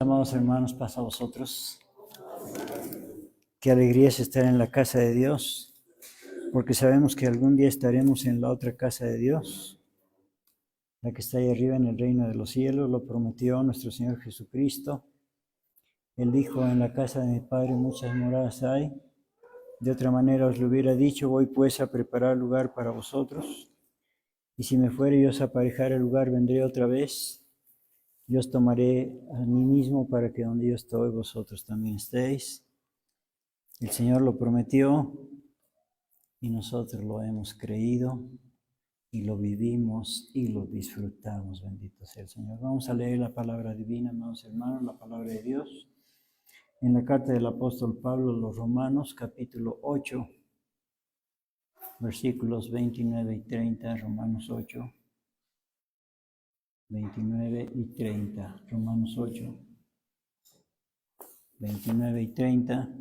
Amados hermanos, paz a vosotros. Qué alegría es estar en la casa de Dios, porque sabemos que algún día estaremos en la otra casa de Dios, la que está ahí arriba en el reino de los cielos. Lo prometió nuestro Señor Jesucristo. Él dijo: en la casa de mi Padre muchas moradas hay. De otra manera os lo hubiera dicho: voy pues a preparar lugar para vosotros. Y si me fuere y os aparejare el lugar, vendré otra vez. Yo os tomaré a mí mismo, para que donde yo estoy, vosotros también estéis. El Señor lo prometió y nosotros lo hemos creído y lo vivimos y lo disfrutamos. Bendito sea el Señor. Vamos a leer la palabra divina, amados hermanos, la palabra de Dios. En la carta del apóstol Pablo a los Romanos, capítulo 8, versículos 29 y 30, Romanos 8, 29 y 30, Romanos 8, 29 y 30.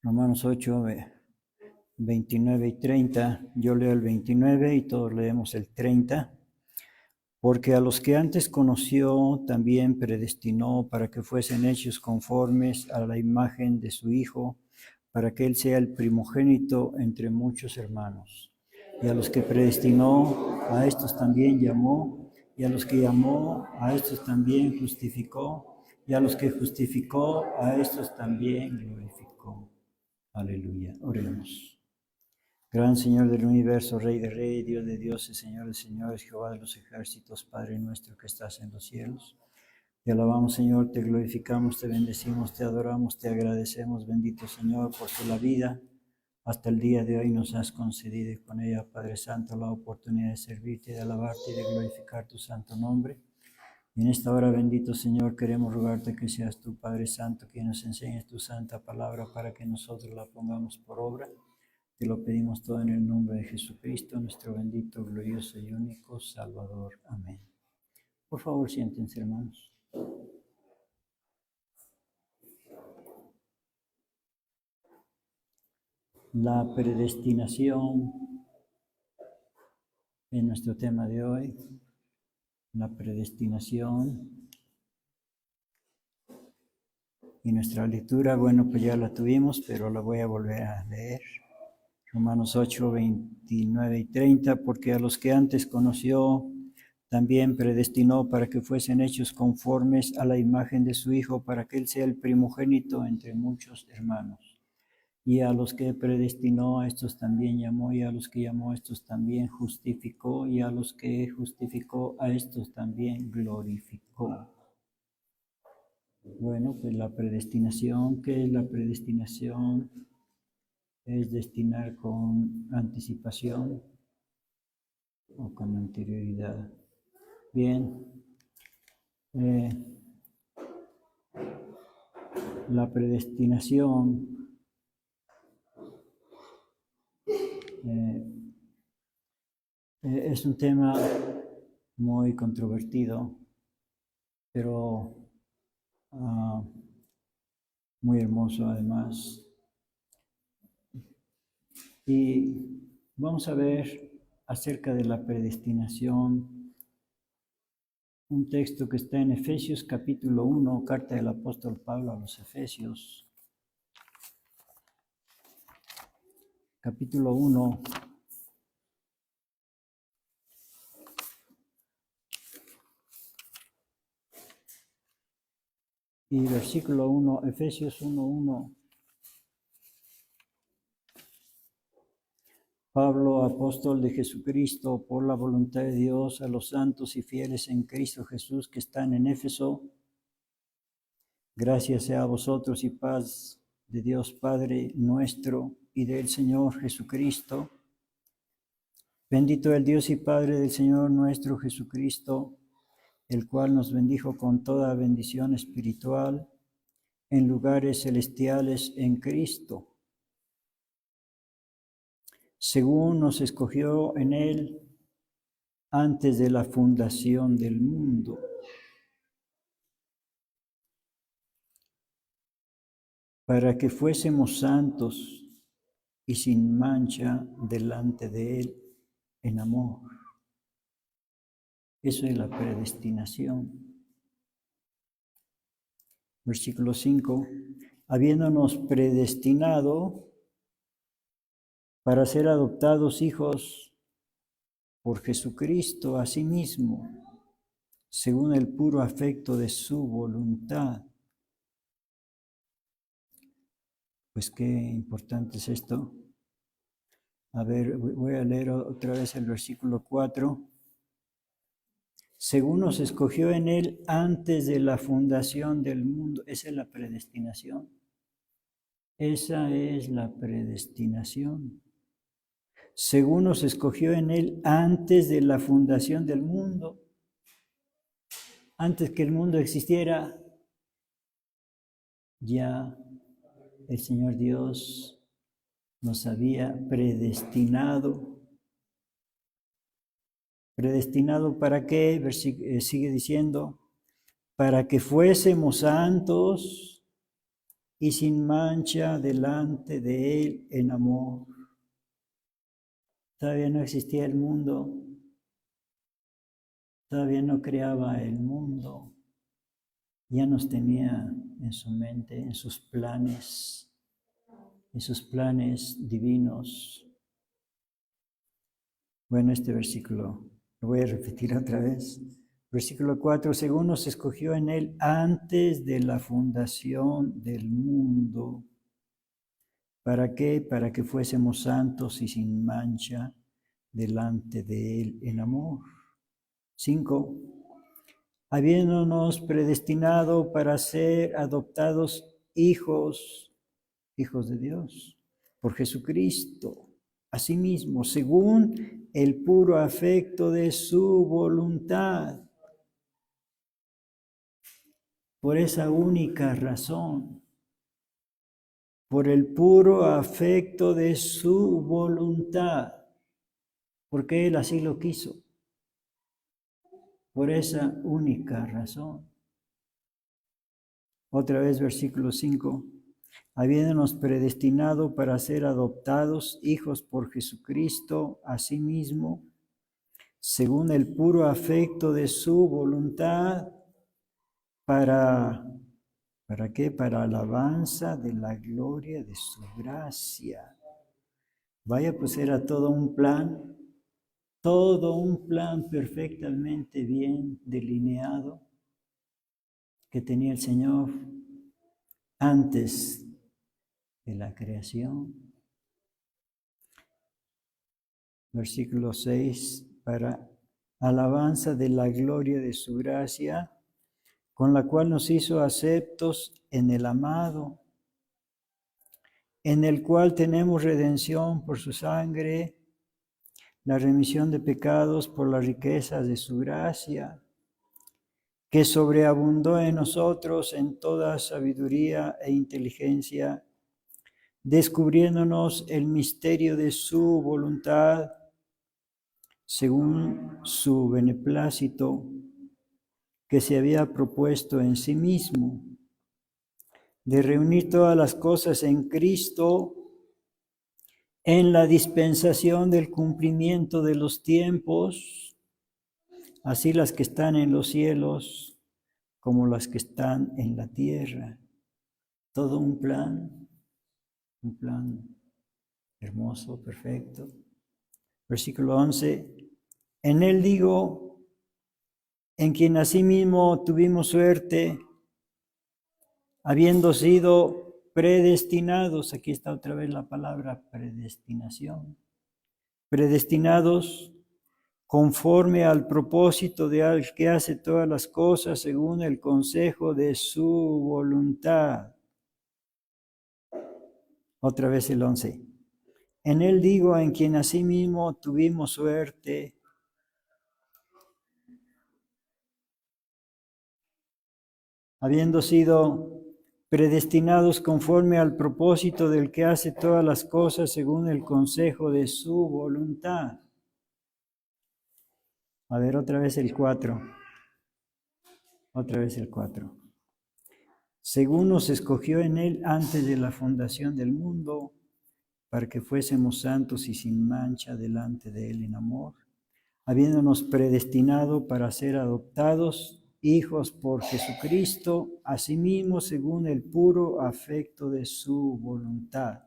Romanos 8, 29 y 30. Yo leo el 29 y todos leemos el 30. Porque a los que antes conoció, también predestinó para que fuesen hechos conformes a la imagen de su Hijo, para que Él sea el primogénito entre muchos hermanos. Y a los que predestinó, a estos también llamó, y a los que llamó, a estos también justificó, y a los que justificó, a estos también glorificó. Aleluya. Oremos. Gran Señor del universo, Rey de reyes, Dios de dioses, Señor de señores, Jehová de los ejércitos, Padre nuestro que estás en los cielos. Te alabamos, Señor, te glorificamos, te bendecimos, te adoramos, te agradecemos, bendito Señor, porque la vida hasta el día de hoy nos has concedido, y con ella, Padre Santo, la oportunidad de servirte, de alabarte y de glorificar tu santo nombre. Y en esta hora, bendito Señor, queremos rogarte que seas tú, Padre Santo, quien nos enseñes tu santa palabra para que nosotros la pongamos por obra. Te lo pedimos todo en el nombre de Jesucristo, nuestro bendito, glorioso y único Salvador. Amén. Por favor, siéntense, hermanos. La predestinación es nuestro tema de hoy. La predestinación. Y nuestra lectura, bueno, pues ya la tuvimos, pero la voy a volver a leer. Romanos 8, 29 y 30, porque a los que antes conoció, también predestinó para que fuesen hechos conformes a la imagen de su Hijo, para que Él sea el primogénito entre muchos hermanos. Y a los que predestinó, a estos también llamó, y a los que llamó, a estos también justificó, y a los que justificó, a estos también glorificó. Bueno, pues la predestinación, ¿qué es la predestinación? Es destinar con anticipación o con anterioridad. Bien, la predestinación es un tema muy controvertido, pero muy hermoso además. Y vamos a ver acerca de la predestinación un texto que está en Efesios capítulo 1, carta del apóstol Pablo a los Efesios, capítulo 1, y versículo 1, Efesios 1:1. Pablo, apóstol de Jesucristo, por la voluntad de Dios, a los santos y fieles en Cristo Jesús que están en Éfeso, gracias sea a vosotros y paz de Dios Padre nuestro y del Señor Jesucristo. Bendito el Dios y Padre del Señor nuestro Jesucristo, el cual nos bendijo con toda bendición espiritual en lugares celestiales en Cristo, según nos escogió en Él antes de la fundación del mundo, para que fuésemos santos y sin mancha delante de Él en amor. Eso es la predestinación. Versículo 5, habiéndonos predestinado para ser adoptados hijos por Jesucristo a sí mismo, según el puro afecto de su voluntad. Pues qué importante es esto. A ver, voy a leer otra vez el versículo 4. Según nos escogió en Él antes de la fundación del mundo. Esa es la predestinación. Esa es la predestinación. Según nos escogió en Él antes de la fundación del mundo. Antes que el mundo existiera, ya el Señor Dios nos había predestinado. ¿Predestinado para qué? Sigue diciendo, para que fuésemos santos y sin mancha delante de Él en amor. Todavía no existía el mundo, todavía no creaba el mundo, ya nos tenía en su mente, en sus planes divinos. Bueno, este versículo lo voy a repetir otra vez. Versículo 4, según nos escogió en Él antes de la fundación del mundo. ¿Para qué? Para que fuésemos santos y sin mancha delante de Él en amor. 5, habiéndonos predestinado para ser adoptados hijos de Dios, por Jesucristo, asimismo, según el puro afecto de su voluntad. Por esa única razón, por el puro afecto de su voluntad, porque Él así lo quiso. Por esa única razón. Otra vez, versículo 5. Habiéndonos predestinado para ser adoptados hijos por Jesucristo, asimismo, según el puro afecto de su voluntad, ¿para qué? Para alabanza de la gloria de su gracia. Vaya, pues era todo un plan perfectamente bien delineado que tenía el Señor antes de la creación. Versículo 6, para alabanza de la gloria de su gracia, con la cual nos hizo aceptos en el amado, en el cual tenemos redención por su sangre, la remisión de pecados por las riquezas de su gracia, que sobreabundó en nosotros en toda sabiduría e inteligencia, descubriéndonos el misterio de su voluntad, según su beneplácito, que se había propuesto en sí mismo, de reunir todas las cosas en Cristo, en la dispensación del cumplimiento de los tiempos, así las que están en los cielos como las que están en la tierra. Todo un plan hermoso, perfecto. Versículo 11, en Él digo, en quien asimismo tuvimos suerte, habiendo sido predestinados, aquí está otra vez la palabra predestinación, predestinados conforme al propósito de al que hace todas las cosas según el consejo de su voluntad. Otra vez el 11. En Él digo, en quien asimismo tuvimos suerte, habiendo sido predestinados conforme al propósito del que hace todas las cosas según el consejo de su voluntad. A ver, otra vez el 4. Otra vez el 4. Según nos escogió en él antes de la fundación del mundo, para que fuésemos santos y sin mancha delante de él en amor, habiéndonos predestinado para ser adoptados hijos por Jesucristo, asimismo según el puro afecto de su voluntad.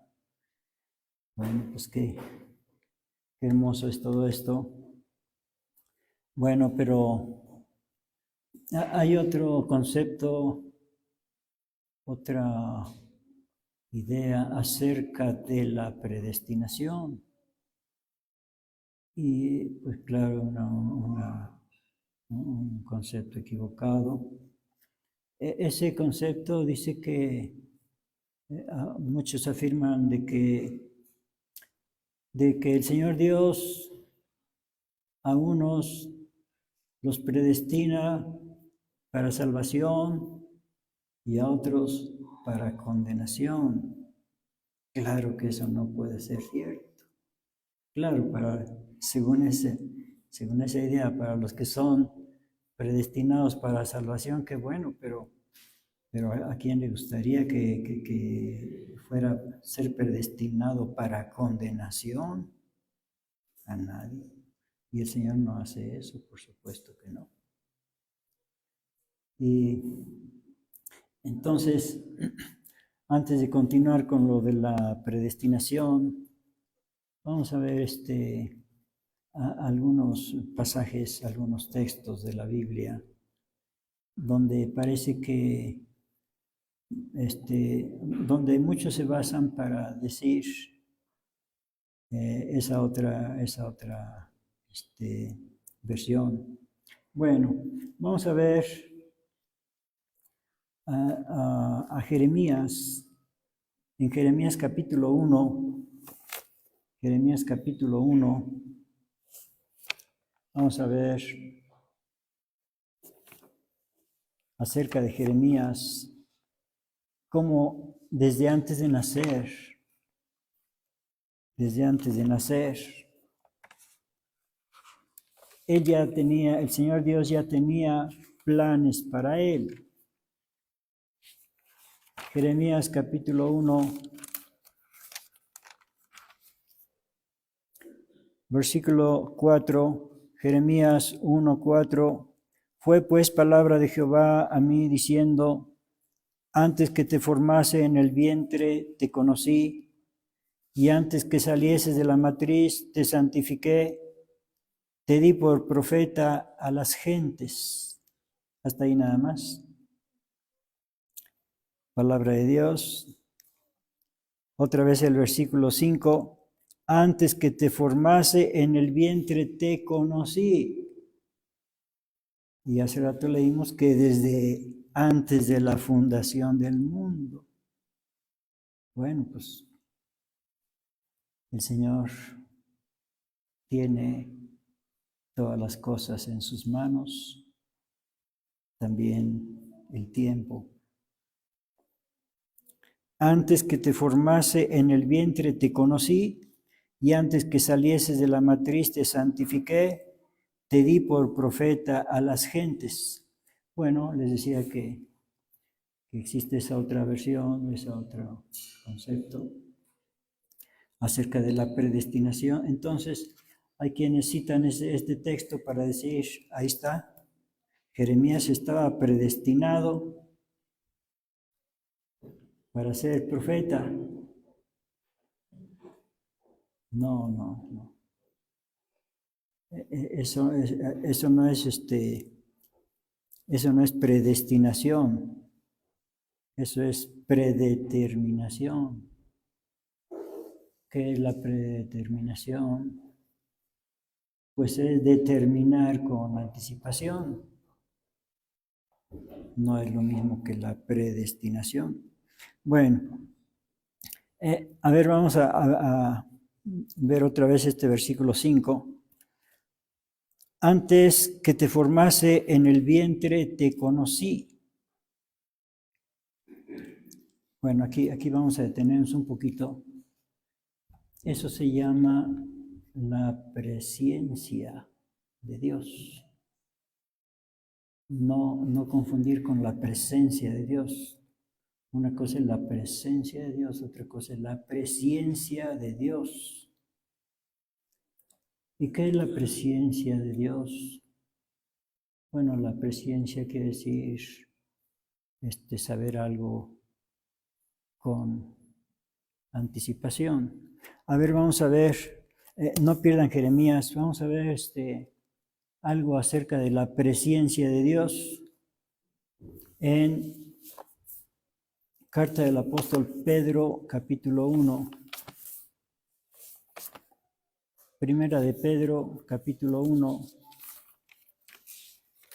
Bueno, pues qué hermoso es todo esto. Bueno, pero hay otro concepto, otra idea acerca de la predestinación. Y pues claro, un concepto equivocado. Ese concepto dice que muchos afirman de que el Señor Dios a unos los predestina para salvación y a otros para condenación. Claro que eso no puede ser cierto. Claro, según esa idea, para los que son predestinados para salvación, qué bueno, pero ¿a quién le gustaría que fuera ser predestinado para condenación? A nadie. Y el Señor no hace eso, por supuesto que no. Y entonces, antes de continuar con lo de la predestinación, vamos a ver algunos pasajes, algunos textos de la Biblia, donde parece que donde muchos se basan para decir esa otra versión. Bueno, vamos a ver a Jeremías, en Jeremías capítulo 1, Jeremías capítulo 1, vamos a ver acerca de Jeremías, cómo desde antes de nacer, el Señor Dios ya tenía planes para él. Jeremías capítulo 1, versículo 4, Jeremías 1, 4, fue pues palabra de Jehová a mí diciendo, antes que te formase en el vientre te conocí, y antes que salieses de la matriz te santifiqué, te di por profeta a las gentes. Hasta ahí nada más. Palabra de Dios. Otra vez el versículo 5. Antes que te formase en el vientre te conocí. Y hace rato leímos que desde antes de la fundación del mundo. Bueno, pues el Señor tiene todas las cosas en sus manos, también el tiempo. Antes que te formase en el vientre te conocí, y antes que salieses de la matriz te santifiqué, te di por profeta a las gentes. Bueno, les decía que existe esa otra versión, ese otro concepto acerca de la predestinación. Entonces, hay quienes citan este texto para decir, ahí está, Jeremías estaba predestinado para ser profeta. No. Eso no es predestinación, eso es predeterminación. ¿Qué es la predeterminación? Pues es determinar con anticipación. No es lo mismo que la predestinación. Bueno, a ver, vamos a ver otra vez este versículo 5. Antes que te formase en el vientre te conocí. Bueno, aquí vamos a detenernos un poquito. Eso se llama la presencia de Dios. No confundir con la presencia de Dios. Una cosa es la presencia de Dios, otra cosa es la presencia de Dios. ¿Y qué es la presencia de Dios? Bueno, la presencia quiere decir saber algo con anticipación. A ver, vamos a ver, no pierdan Jeremías, vamos a ver algo acerca de la presencia de Dios en Carta del Apóstol Pedro, capítulo 1. Primera de Pedro, capítulo 1,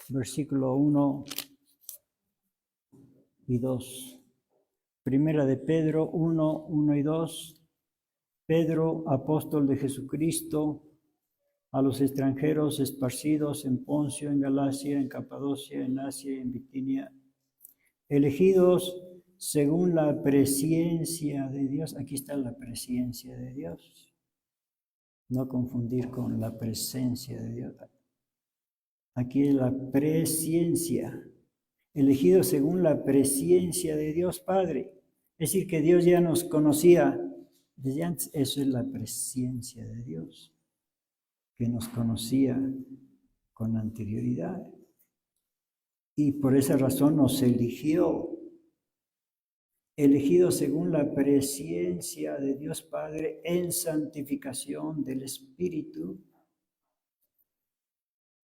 versículo 1 y 2. Primera de Pedro 1, 1 y 2. Pedro, apóstol de Jesucristo, a los extranjeros esparcidos en Poncio, en Galacia, en Capadocia, en Asia y en Bitinia, elegidos según la presencia de Dios. Aquí está la presencia de Dios. No confundir con la presencia de Dios. Aquí es la presencia. Elegidos según la presencia de Dios Padre. Es decir, que Dios ya nos conocía desde antes. Eso es la presencia de Dios, que nos conocía con anterioridad. Y por esa razón nos eligió. Elegido según la presencia de Dios Padre en santificación del Espíritu,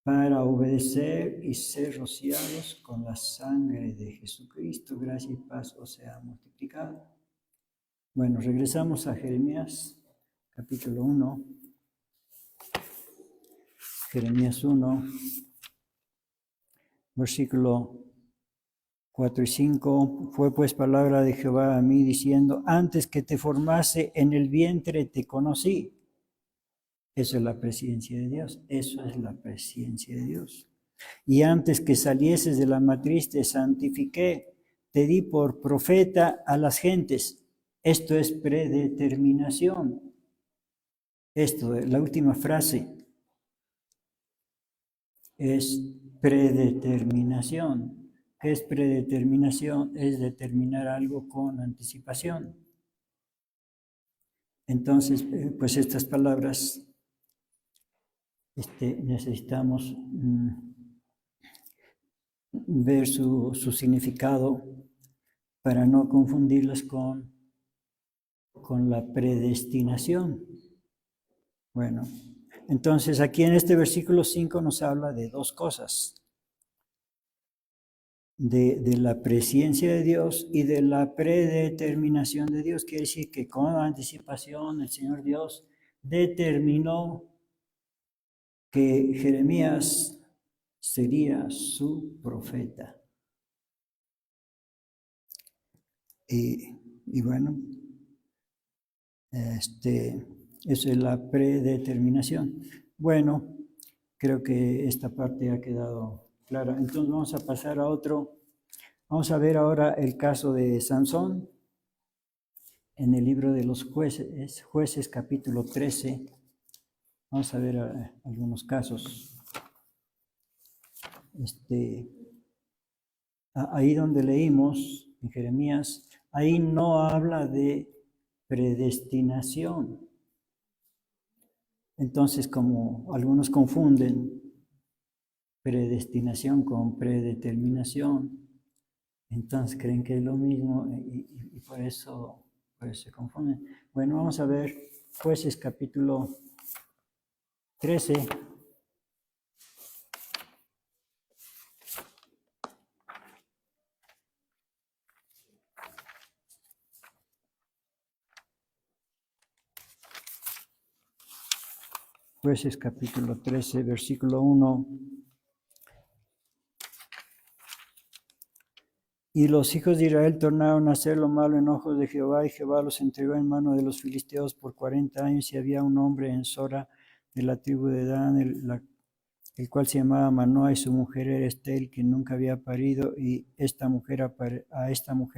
para obedecer y ser rociados con la sangre de Jesucristo. Gracia y paz os sea multiplicado. Bueno, regresamos a Jeremías, capítulo 1. Jeremías 1, versículo 4 y 5, fue pues palabra de Jehová a mí diciendo, antes que te formase en el vientre te conocí. Eso es la presencia de Dios, eso es la presencia de Dios. Y antes que salieses de la matriz te santifiqué, te di por profeta a las gentes. Esto es predeterminación. Esto, la última frase, es predeterminación. ¿Qué es predeterminación? Es determinar algo con anticipación. Entonces, pues estas palabras necesitamos ver su significado para no confundirlas con la predestinación. Bueno, entonces aquí en este versículo 5 nos habla de dos cosas. De la presencia de Dios y de la predeterminación de Dios. Quiere decir que con anticipación el Señor Dios determinó que Jeremías sería su profeta. Y bueno, eso es la predeterminación. Bueno, creo que esta parte ha quedado clara. Entonces vamos a pasar a otro. Vamos a ver ahora el caso de Sansón en el libro de los Jueces capítulo 13. Vamos a ver algunos casos. Ahí donde leímos en Jeremías, ahí no habla de predestinación. Entonces, como algunos confunden predestinación con predeterminación, entonces creen que es lo mismo y por eso se confunden. Bueno, vamos a ver Jueces capítulo 13. Jueces capítulo 13, versículo 1. Y los hijos de Israel tornaron a hacer lo malo en ojos de Jehová, y Jehová los entregó en mano de los filisteos por 40 años, y había un hombre en Sora de la tribu de Dan, el cual se llamaba Manoah, y su mujer era Estel, que nunca había parido, y a esta mujer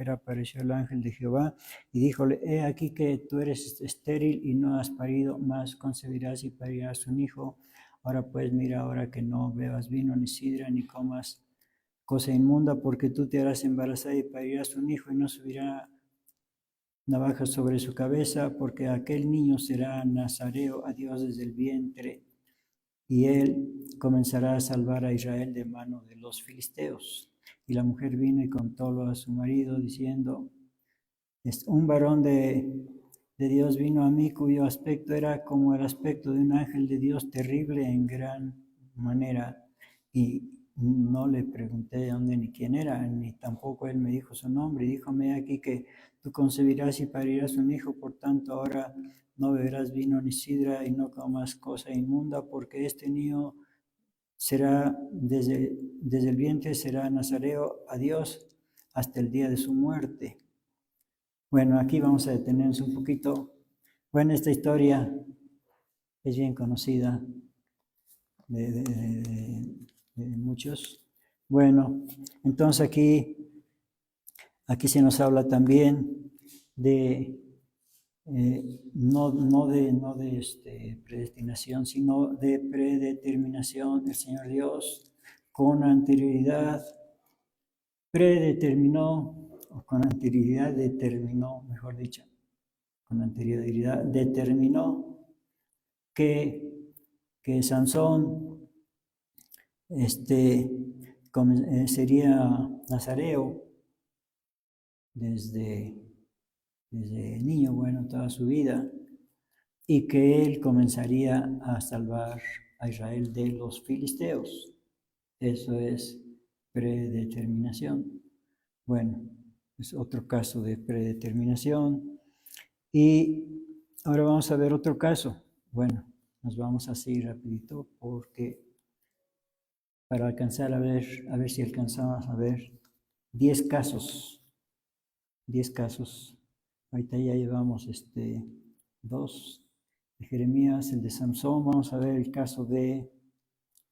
apareció el ángel de Jehová, y díjole, he aquí que tú eres estéril y no has parido, mas concebirás y parirás un hijo. Ahora pues mira, ahora que no bebas vino, ni sidra, ni comas cosa inmunda, porque tú te harás embarazada y parirás un hijo, y no subirá navaja sobre su cabeza, porque aquel niño será nazareo a Dios desde el vientre, y él comenzará a salvar a Israel de mano de los filisteos. Y la mujer vino y contólo a su marido, diciendo, un varón de Dios vino a mí, cuyo aspecto era como el aspecto de un ángel de Dios, terrible en gran manera, y no le pregunté de dónde ni quién era, ni tampoco él me dijo su nombre, y díjome aquí que tú concebirás y parirás un hijo, por tanto ahora no beberás vino ni sidra, y no comas cosa inmunda, porque este niño será desde el vientre, será nazareo a Dios hasta el día de su muerte. Bueno, aquí vamos a detenernos un poquito. Bueno, esta historia es bien conocida de muchos. Bueno, entonces aquí se nos habla también de no de predestinación, sino de predeterminación. El Señor Dios con anterioridad predeterminó, o con anterioridad determinó, mejor dicho, con anterioridad determinó que Sansón sería nazareo desde niño, bueno, toda su vida, y que él comenzaría a salvar a Israel de los filisteos. Eso es predeterminación. Bueno, es otro caso de predeterminación. Y ahora vamos a ver otro caso. Bueno, nos vamos así rapidito porque para alcanzar a ver si alcanzamos a ver 10 casos. 10 casos. Ahorita ya llevamos 2 de Jeremías, el de Samson. Vamos a ver el caso de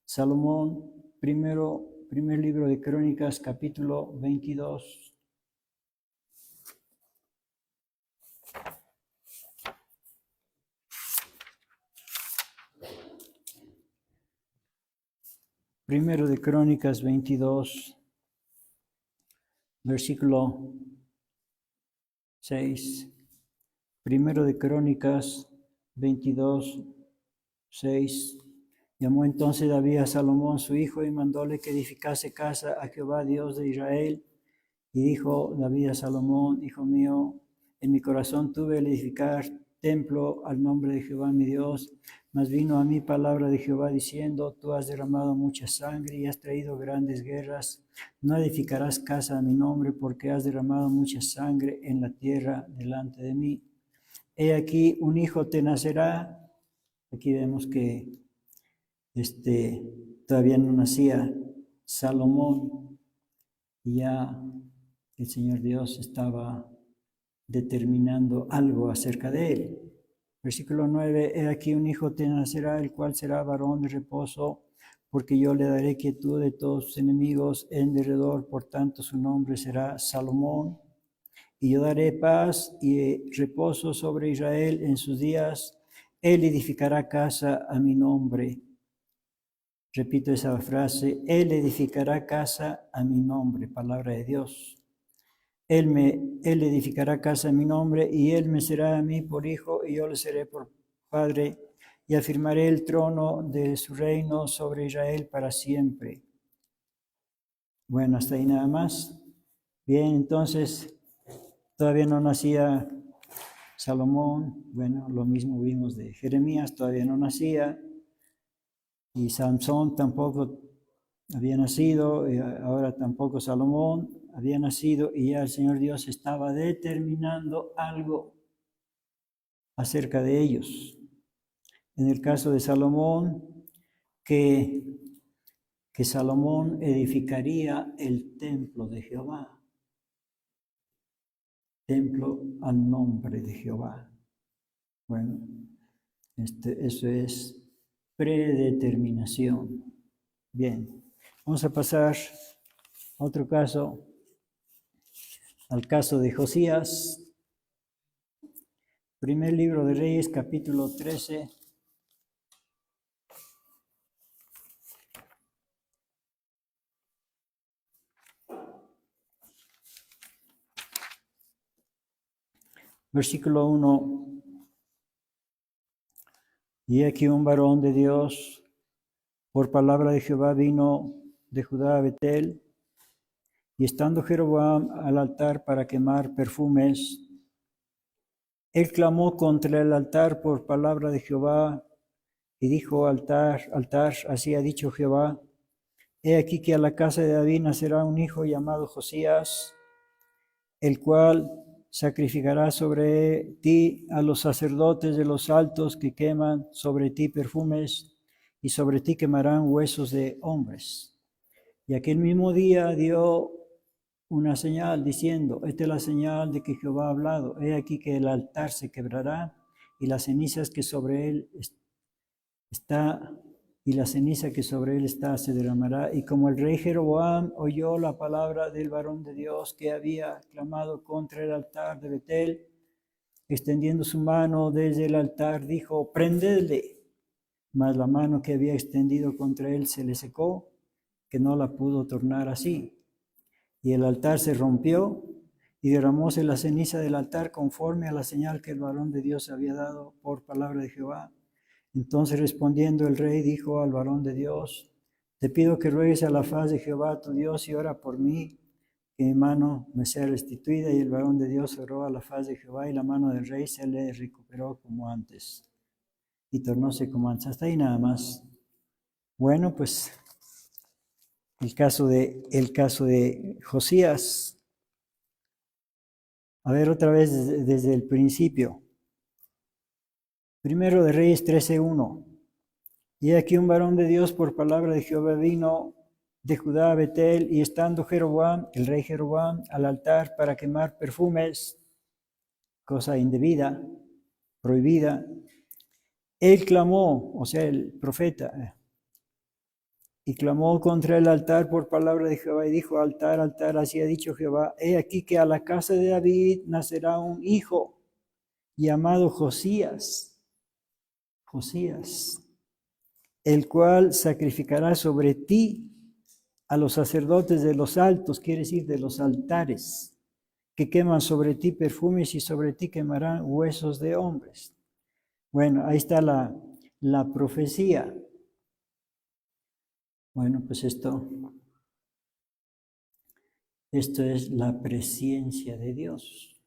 Salomón. Primer libro de Crónicas, capítulo 22. Primero de Crónicas 22, versículo 6. Primero de Crónicas 22, 6. Llamó entonces David a Salomón su hijo y mandóle que edificase casa a Jehová Dios de Israel. Y dijo David a Salomón, hijo mío, en mi corazón tuve el edificar templo al nombre de Jehová mi Dios, mas vino a mí palabra de Jehová diciendo, tú has derramado mucha sangre y has traído grandes guerras, no edificarás casa a mi nombre porque has derramado mucha sangre en la tierra delante de mí. He aquí un hijo te nacerá. Aquí vemos que todavía no nacía Salomón, y ya el Señor Dios estaba determinando algo acerca de él. Versículo 9, he aquí un hijo te nacerá, el cual será varón de reposo, porque yo le daré quietud de todos sus enemigos en derredor, por tanto su nombre será Salomón. Y yo daré paz y reposo sobre Israel en sus días. Él edificará casa a mi nombre. Repito esa frase, Él edificará casa a mi nombre, palabra de Dios. Él edificará casa a mi nombre, y Él me será a mí por hijo, y yo le seré por padre, y afirmaré el trono de su reino sobre Israel para siempre. Bueno, hasta ahí nada más. Bien, entonces, todavía no nacía Salomón. Bueno, lo mismo vimos de Jeremías, todavía no nacía. Y Samson tampoco había nacido, y ahora tampoco Salomón había nacido, y ya el Señor Dios estaba determinando algo acerca de ellos. En el caso de Salomón, que Salomón edificaría el templo de Jehová, templo al nombre de Jehová. Bueno, eso es predeterminación. Bien, vamos a pasar a otro caso, al caso de Josías. Primer libro de Reyes, capítulo 13. Versículo 1. Y aquí un varón de Dios, por palabra de Jehová, vino de Judá a Betel, y estando Jeroboam al altar para quemar perfumes, él clamó contra el altar por palabra de Jehová, y dijo: altar, altar, así ha dicho Jehová, he aquí que a la casa de David nacerá un hijo llamado Josías, el cual sacrificará sobre ti a los sacerdotes de los altos que queman sobre ti perfumes, y sobre ti quemarán huesos de hombres. Y aquel mismo día dio una señal diciendo: esta es la señal de que Jehová ha hablado, he aquí que el altar se quebrará, y las cenizas que sobre él está y la ceniza que sobre él está se derramará. Y como el rey Jeroboam oyó la palabra del varón de Dios que había clamado contra el altar de Betel, extendiendo su mano desde el altar, dijo: prendedle. Mas la mano que había extendido contra él se le secó, que no la pudo tornar así. Y el altar se rompió, y derramóse la ceniza del altar conforme a la señal que el varón de Dios había dado por palabra de Jehová. Entonces respondiendo el rey dijo al varón de Dios: te pido que ruegues a la faz de Jehová tu Dios y ora por mí, que mi mano me sea restituida. Y el varón de Dios oró a la faz de Jehová, y la mano del rey se le recuperó como antes, y tornóse como antes. Hasta ahí nada más. Bueno, pues el caso de Josías. A ver otra vez desde el principio. Primero de Reyes 13:1. Y aquí un varón de Dios por palabra de Jehová vino de Judá a Betel, y estando Jeroboam, el rey Jeroboam, al altar para quemar perfumes, cosa indebida, prohibida, él clamó, o sea, el profeta, y clamó contra el altar por palabra de Jehová, y dijo: altar, altar, así ha dicho Jehová, he aquí que a la casa de David nacerá un hijo llamado Josías, el cual sacrificará sobre ti a los sacerdotes de los altos, quiere decir de los altares, que queman sobre ti perfumes, y sobre ti quemarán huesos de hombres. Bueno, ahí está la profecía. Bueno, pues esto es la presencia de Dios.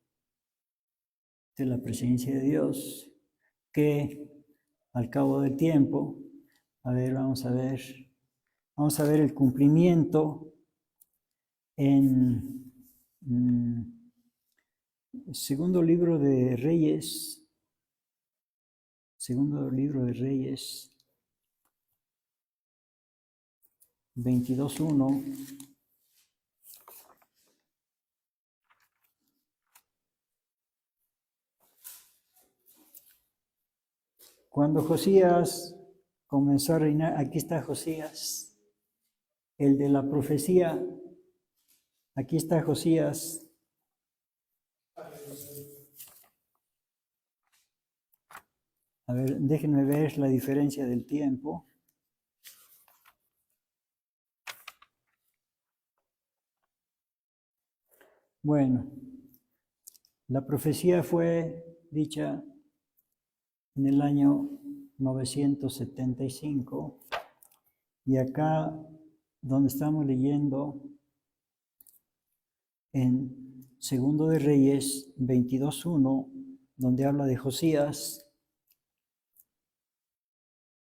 Esta es la presencia de Dios que al cabo del tiempo, vamos a ver el cumplimiento en segundo libro de Reyes, 22:1. Cuando Josías comenzó a reinar, aquí está Josías, el de la profecía, aquí está Josías. A ver, déjenme ver la diferencia del tiempo. Bueno, la profecía fue dicha en el año 975, y acá donde estamos leyendo en Segundo de Reyes 22:1, donde habla de Josías,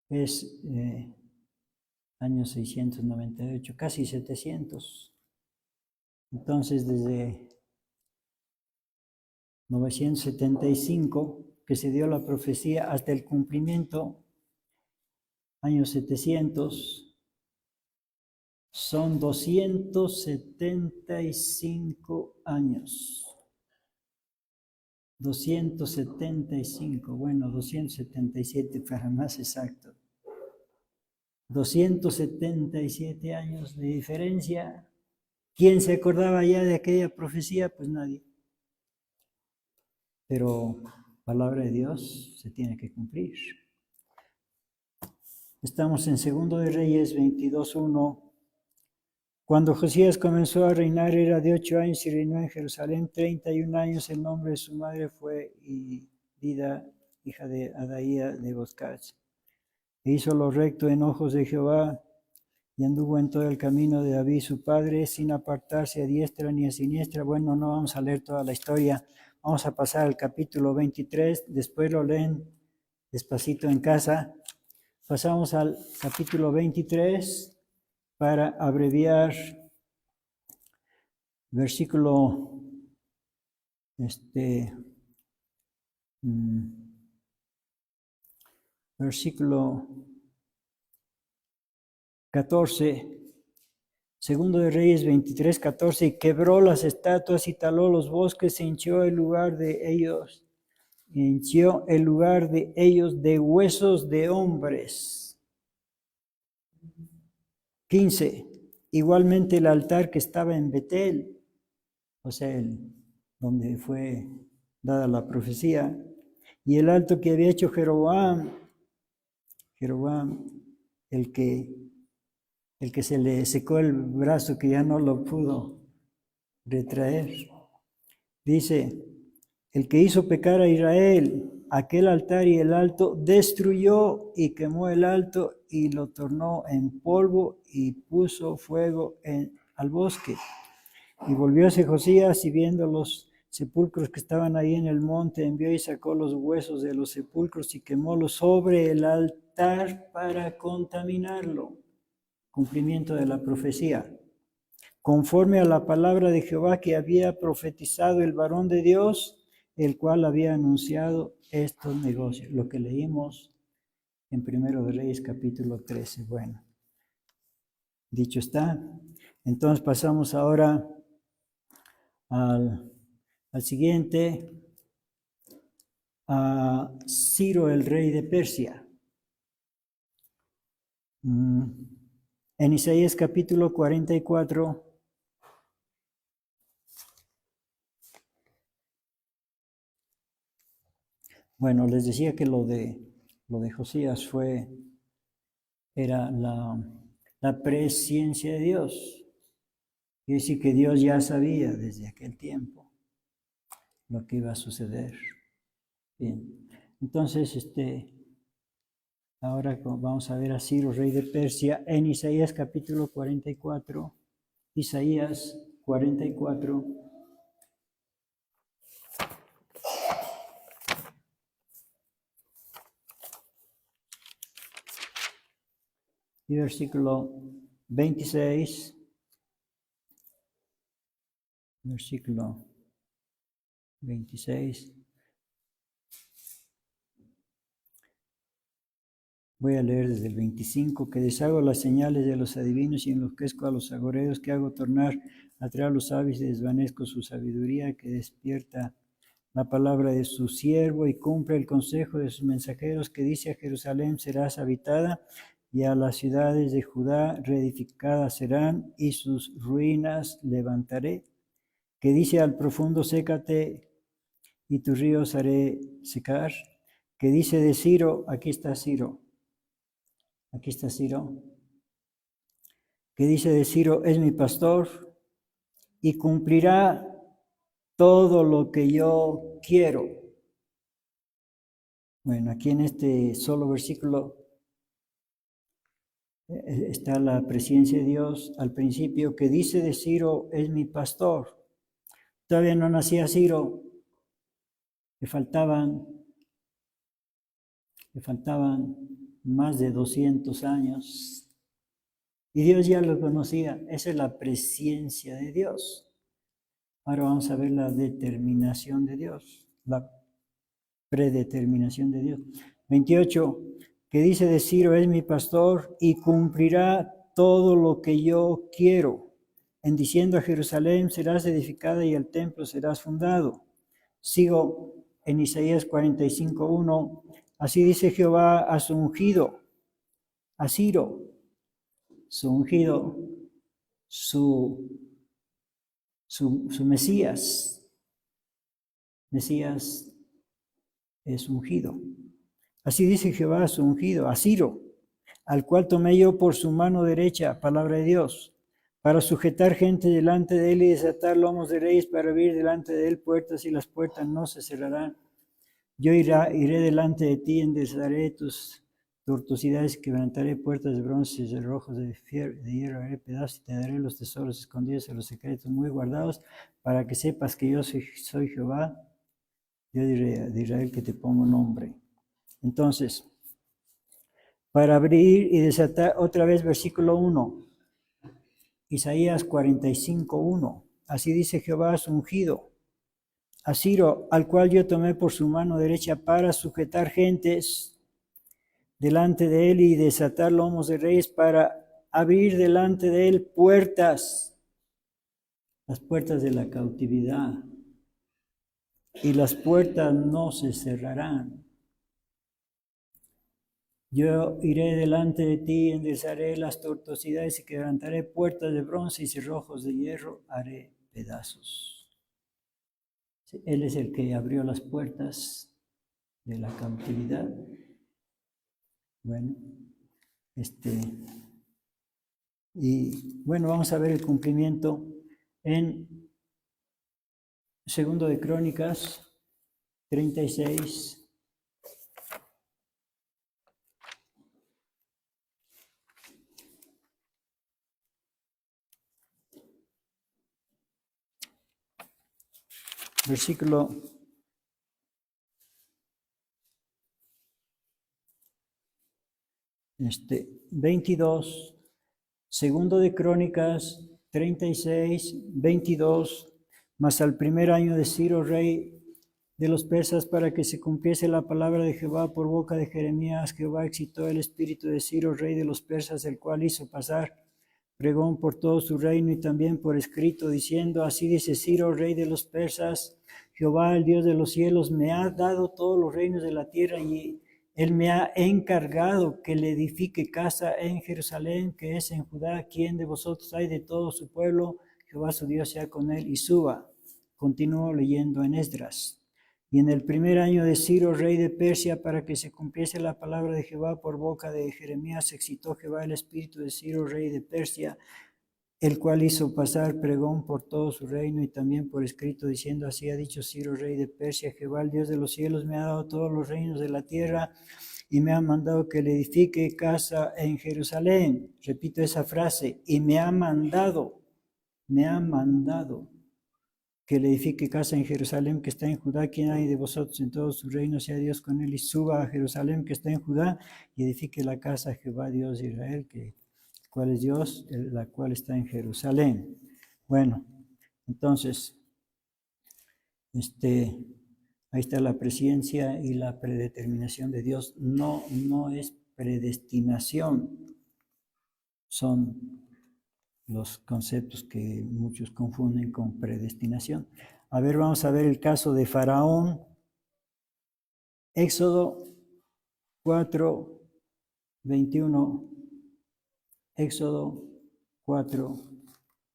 es año 698, casi 700. Entonces, desde 975, que se dio la profecía, hasta el cumplimiento, año 700, son 275 años. 275, bueno, 277 para más exacto. 277 años de diferencia. ¿Quién se acordaba ya de aquella profecía? Pues nadie. Pero palabra de Dios se tiene que cumplir. Estamos en 2 de Reyes 22:1. Cuando Josías comenzó a reinar era de 8 años y reinó en Jerusalén 31 años. El nombre de su madre fue Idida, hija de Adaía de Boscaz. E hizo lo recto en ojos de Jehová y anduvo en todo el camino de David su padre, sin apartarse a diestra ni a siniestra. Bueno, no vamos a leer toda la historia. Vamos a pasar al capítulo 23. Después lo leen despacito en casa. Pasamos al capítulo 23 para abreviar. Versículo versículo 14, Segundo de Reyes 23:14, y quebró las estatuas y taló los bosques, e hinchió el lugar de ellos de huesos de hombres. 15, igualmente el altar que estaba en Betel, o sea, donde fue dada la profecía, y el alto que había hecho Jeroboam, el que se le secó el brazo, que ya no lo pudo retraer. Dice, el que hizo pecar a Israel, aquel altar y el alto, destruyó y quemó el alto y lo tornó en polvo y puso fuego al bosque. Y volvióse Josías y viendo los sepulcros que estaban ahí en el monte, envió y sacó los huesos de los sepulcros y quemólos sobre el altar para contaminarlo. Cumplimiento de la profecía. Conforme a la palabra de Jehová que había profetizado el varón de Dios, el cual había anunciado estos negocios. Lo que leímos en 1 de Reyes capítulo 13. Bueno, dicho está. Entonces pasamos ahora al siguiente, a Ciro, el rey de Persia. En Isaías capítulo 44, bueno, les decía que lo de Josías era la presciencia de Dios. Quiere decir que Dios ya sabía desde aquel tiempo lo que iba a suceder. Bien, entonces ahora vamos a ver a Ciro, rey de Persia, en Isaías capítulo 44. Isaías 44. Y versículo 26. Versículo 26. Voy a leer desde el 25, que deshago las señales de los adivinos y enloquezco a los agoreros, que hago tornar atrás a los sabios y desvanezco su sabiduría, que despierta la palabra de su siervo y cumple el consejo de sus mensajeros, que dice a Jerusalén serás habitada y a las ciudades de Judá reedificadas serán y sus ruinas levantaré, que dice al profundo sécate y tus ríos haré secar, que dice de Ciro, aquí está Ciro, que dice de Ciro, es mi pastor y cumplirá todo lo que yo quiero. Bueno, aquí en este solo versículo está la presencia de Dios al principio, que dice de Ciro, es mi pastor. Todavía no nacía Ciro, le faltaban más de 200 años. Y Dios ya lo conocía. Esa es la presencia de Dios. Ahora vamos a ver la determinación de Dios, la predeterminación de Dios. 28, que dice de Ciro, es mi pastor y cumplirá todo lo que yo quiero. En diciendo a Jerusalén serás edificada y el templo serás fundado. Sigo en Isaías 45:1. Así dice Jehová a su ungido, a Ciro, su ungido, su Mesías. Mesías es ungido. Así dice Jehová a su ungido, a Ciro, al cual tomé yo por su mano derecha, palabra de Dios, para sujetar gente delante de él y desatar lomos de reyes, para abrir delante de él puertas, y las puertas no se cerrarán. Yo iré delante de ti, enderezaré tus tortuosidades, quebrantaré puertas de bronce y cerrojos de hierro, haré pedazos y te daré los tesoros escondidos y los secretos muy guardados, para que sepas que yo soy Jehová, Dios de Israel, que te pongo nombre. Entonces, para abrir y desatar, otra vez versículo 1, Isaías 45:1. Así dice Jehová, su ungido, a Ciro, al cual yo tomé por su mano derecha para sujetar gentes delante de él y desatar lomos de reyes, para abrir delante de él puertas, las puertas de la cautividad, y las puertas no se cerrarán. Yo iré delante de ti, enderezaré las tortuosidades y quebrantaré puertas de bronce y cerrojos de hierro haré pedazos. Él es el que abrió las puertas de la cautividad. Bueno, y bueno, vamos a ver el cumplimiento en Segundo de Crónicas 36. Versículo 22, Segundo de Crónicas 36, 22, mas al primer año de Ciro, rey de los persas, para que se cumpliese la palabra de Jehová por boca de Jeremías, Jehová excitó el espíritu de Ciro, rey de los persas, el cual hizo pasar pregón por todo su reino y también por escrito, diciendo, así dice Ciro, rey de los persas, Jehová, el Dios de los cielos, me ha dado todos los reinos de la tierra y él me ha encargado que le edifique casa en Jerusalén, que es en Judá. ¿Quién de vosotros hay de todo su pueblo? Jehová su Dios sea con él y suba. Continúo leyendo en Esdras. Y en el primer año de Ciro, rey de Persia, para que se cumpliese la palabra de Jehová por boca de Jeremías, excitó Jehová el espíritu de Ciro, rey de Persia, el cual hizo pasar pregón por todo su reino y también por escrito, diciendo, así ha dicho Ciro, rey de Persia, Jehová, el Dios de los cielos, me ha dado todos los reinos de la tierra y me ha mandado que le edifique casa en Jerusalén. Repito esa frase, y me ha mandado que le edifique casa en Jerusalén, que está en Judá. ¿Quién hay de vosotros en todo su reino? Sea Dios con él y suba a Jerusalén, que está en Judá, y edifique la casa a Jehová, Dios de Israel, cuál es Dios, la cual está en Jerusalén. Bueno, entonces, ahí está la presciencia y la predeterminación de Dios. No es predestinación, son los conceptos que muchos confunden con predestinación. A ver, vamos a ver el caso de Faraón. Éxodo 4, 21. Éxodo 4,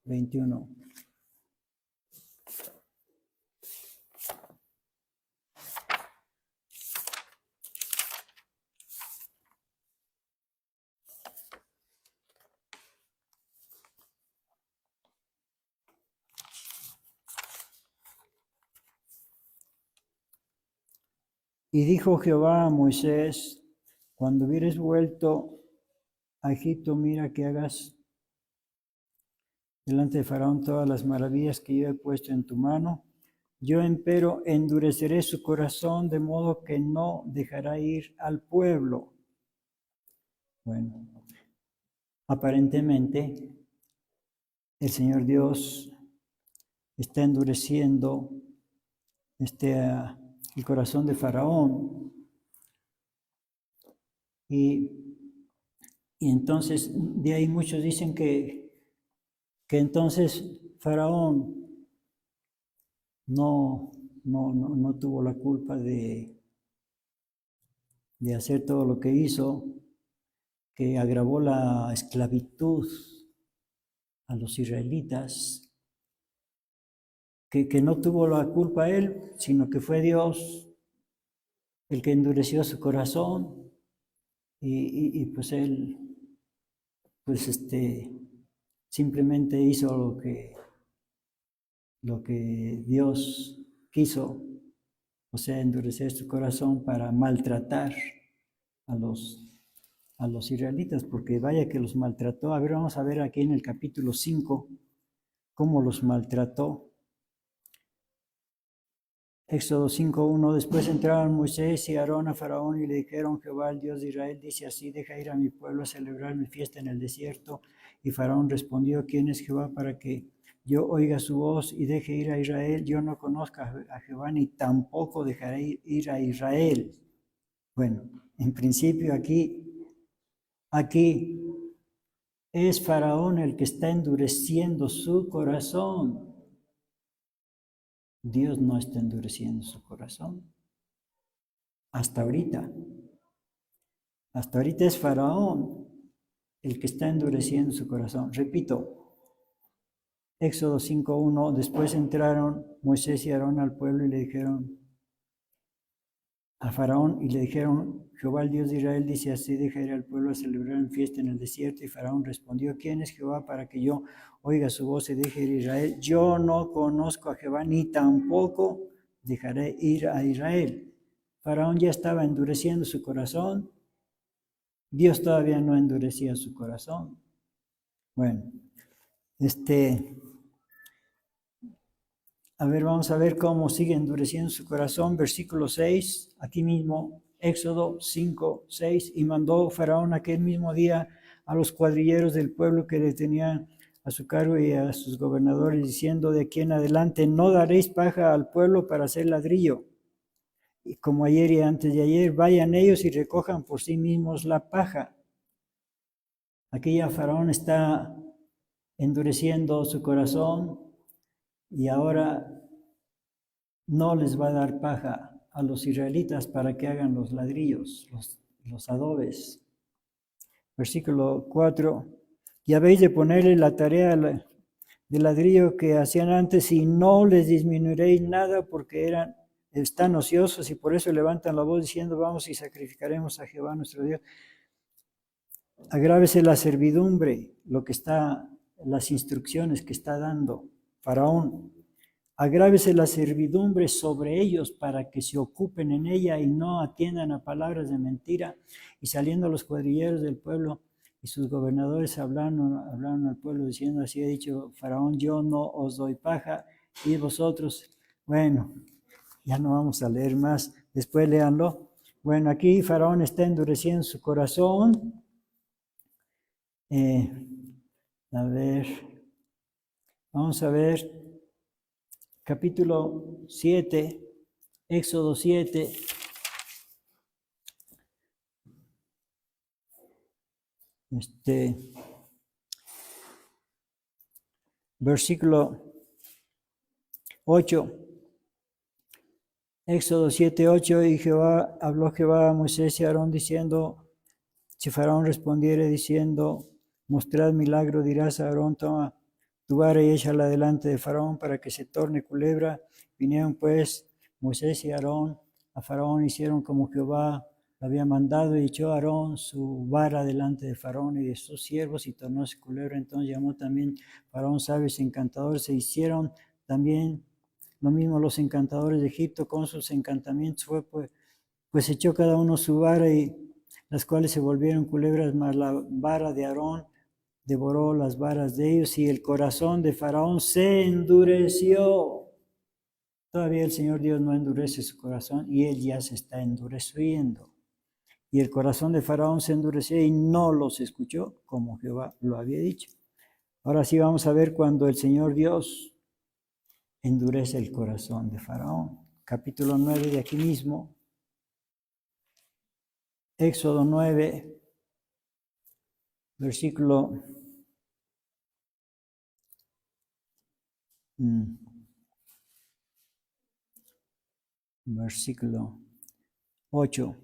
21. Y dijo Jehová a Moisés, cuando hubieres vuelto a Egipto, mira que hagas delante de Faraón todas las maravillas que yo he puesto en tu mano. Yo empero endureceré su corazón de modo que no dejará ir al pueblo. Bueno, aparentemente el Señor Dios está endureciendo el corazón de Faraón. Y entonces de ahí muchos dicen que entonces Faraón no tuvo la culpa de hacer todo lo que hizo, que agravó la esclavitud a los israelitas, que no tuvo la culpa él, sino que fue Dios el que endureció su corazón y pues él pues simplemente hizo lo que Dios quiso, o sea, endurecer su corazón para maltratar a los israelitas, porque vaya que los maltrató. A ver, vamos a ver aquí en el capítulo 5 cómo los maltrató. Éxodo 5:1. Después entraron Moisés y Aarón a Faraón y le dijeron: Jehová, el Dios de Israel, dice así: deja ir a mi pueblo a celebrar mi fiesta en el desierto. Y Faraón respondió: ¿quién es Jehová para que yo oiga su voz y deje ir a Israel? Yo no conozco a Jehová, ni tampoco dejaré ir a Israel. Bueno, en principio aquí es Faraón el que está endureciendo su corazón. Dios no está endureciendo su corazón. Hasta ahorita. Hasta ahorita es Faraón el que está endureciendo su corazón. Repito, Éxodo 5:1. Después entraron Moisés y Aarón al pueblo y le dijeron a Faraón y le dijeron: Jehová, el Dios de Israel, dice así: deja ir al pueblo a celebrar en fiesta en el desierto. Y Faraón respondió: ¿quién es Jehová para que yo oiga su voz y deje ir a Israel? Yo no conozco a Jehová, ni tampoco dejaré ir a Israel. Faraón ya estaba endureciendo su corazón. Dios todavía no endurecía su corazón. Bueno, a ver, vamos a ver cómo sigue endureciendo su corazón. Versículo 6, aquí mismo, Éxodo 5:6. Y mandó Faraón aquel mismo día a los cuadrilleros del pueblo que le tenían a su cargo y a sus gobernadores, diciendo: de aquí en adelante no daréis paja al pueblo para hacer ladrillo. Y como ayer y antes de ayer, vayan ellos y recojan por sí mismos la paja. Aquí ya Faraón está endureciendo su corazón y ahora no les va a dar paja a los israelitas para que hagan los ladrillos, los adobes. Versículo 4. Y habéis de ponerle la tarea de ladrillo que hacían antes y no les disminuiréis nada porque están ociosos y por eso levantan la voz diciendo: vamos y sacrificaremos a Jehová nuestro Dios. Agrávese la servidumbre, las instrucciones que está dando Faraón. Agrávese la servidumbre sobre ellos para que se ocupen en ella y no atiendan a palabras de mentira. Y saliendo los cuadrilleros del pueblo y sus gobernadores hablaron al pueblo diciendo: así ha dicho Faraón: yo no os doy paja y vosotros. Bueno, ya no vamos a leer más, después léanlo. Bueno, aquí Faraón está endureciendo su corazón. A ver, vamos a ver capítulo 7, Éxodo 7. Versículo 8. Éxodo 7:8. Y habló Jehová a Moisés y a Aarón diciendo: si Faraón respondiere diciendo: mostrad milagro, dirás a Aarón: toma tu vara y échala delante de Faraón para que se torne culebra. Vinieron pues Moisés y Aarón a Faraón, hicieron como Jehová lo había mandado, y echó Aarón su vara delante de Faraón y de sus siervos, y tornóse culebra. Entonces llamó también Faraón sabios y encantadores, se hicieron también lo mismo los encantadores de Egipto con sus encantamientos. Fue pues echó cada uno su vara, y las cuales se volvieron culebras, mas la vara de Aarón devoró las varas de ellos, y el corazón de Faraón se endureció. Todavía el Señor Dios no endurece su corazón, y él ya se está endureciendo. Y el corazón de Faraón se endureció y no los escuchó, como Jehová lo había dicho. Ahora sí vamos a ver cuando el Señor Dios endurece el corazón de Faraón. Capítulo 9 de aquí mismo. Éxodo 9, versículo 8.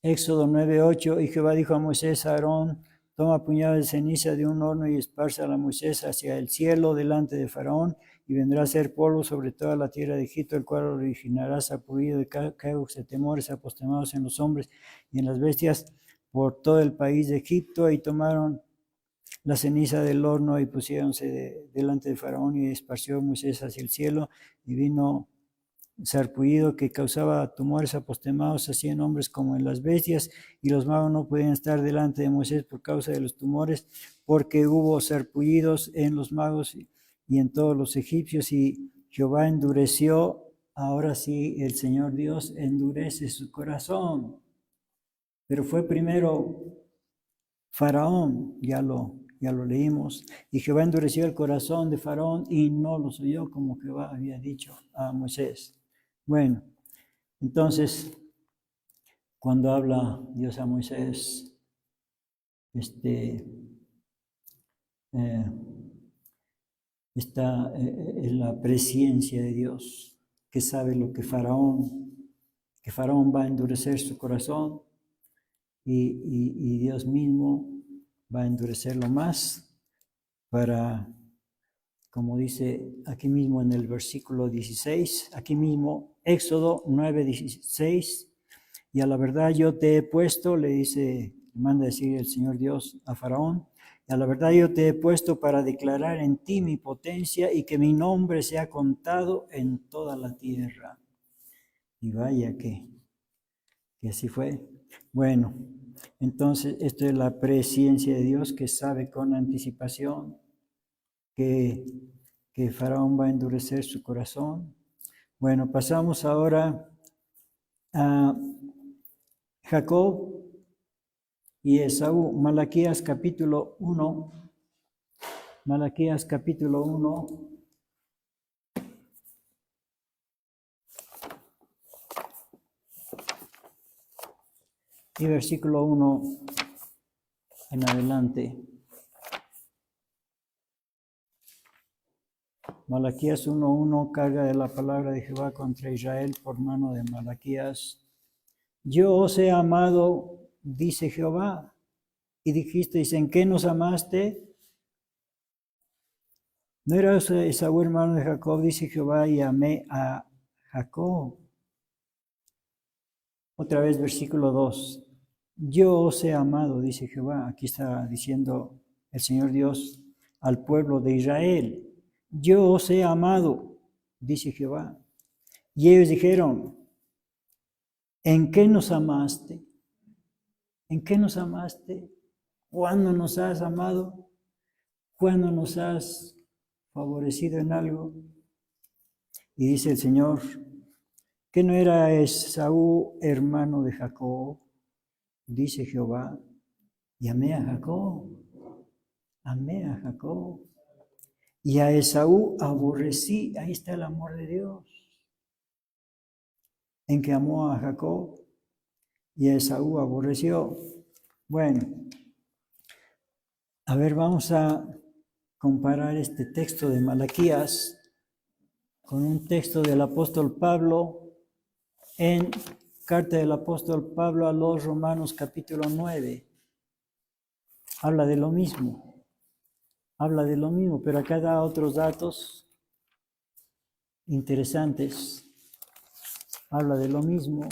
Éxodo 9:8, y Jehová dijo a Moisés, a Aarón, toma puñados de ceniza de un horno y esparza a Moisés hacia el cielo delante de Faraón, y vendrá a ser polvo sobre toda la tierra de Egipto, el cual originará sarpullido de caos de temores apostemados en los hombres y en las bestias por todo el país de Egipto. Y tomaron la ceniza del horno y pusiéronse delante de Faraón, y esparció Moisés hacia el cielo, y vino sarpullido que causaba tumores apostemados así en hombres como en las bestias, y los magos no podían estar delante de Moisés por causa de los tumores, porque hubo sarpullidos en los magos y en todos los egipcios, y Jehová endureció, ahora sí, el Señor Dios endurece su corazón. Pero fue primero Faraón, ya lo leímos, y Jehová endureció el corazón de Faraón y no los oyó como Jehová había dicho a Moisés. Bueno, entonces, cuando habla Dios a Moisés, está en la presencia de Dios, que sabe lo que Faraón va a endurecer su corazón, y Dios mismo va a endurecerlo más para, como dice aquí mismo en el versículo 16, aquí mismo, Éxodo 9:16, y a la verdad yo te he puesto, le dice, manda decir el Señor Dios a Faraón, y a la verdad yo te he puesto para declarar en ti mi potencia y que mi nombre sea contado en toda la tierra. Y vaya que así fue. Bueno, entonces esto es la presencia de Dios, que sabe con anticipación que Faraón va a endurecer su corazón. Bueno, pasamos ahora a Jacob y Esaú. Malaquías capítulo 1. Malaquías capítulo 1. Y versículo 1 en adelante. Malaquías 1:1, carga de la palabra de Jehová contra Israel por mano de Malaquías. Yo os he amado, dice Jehová, y dijisteis, ¿en qué nos amaste? ¿No era Esaú hermano de Jacob, dice Jehová, y amé a Jacob? Otra vez versículo 2. Yo os he amado, dice Jehová. Aquí está diciendo el Señor Dios al pueblo de Israel. Yo os he amado, dice Jehová. Y ellos dijeron, ¿en qué nos amaste? ¿En qué nos amaste? ¿Cuándo nos has amado? ¿Cuándo nos has favorecido en algo? Y dice el Señor, ¿que no era Esaú hermano de Jacob? Dice Jehová, y amé a Jacob, y a Esaú aborrecí. Ahí está el amor de Dios, en que amó a Jacob y a Esaú aborreció. Bueno, a ver, vamos a comparar este texto de Malaquías con un texto del apóstol Pablo en carta del apóstol Pablo a los Romanos capítulo 9. Habla de lo mismo, pero acá da otros datos interesantes. Habla de lo mismo.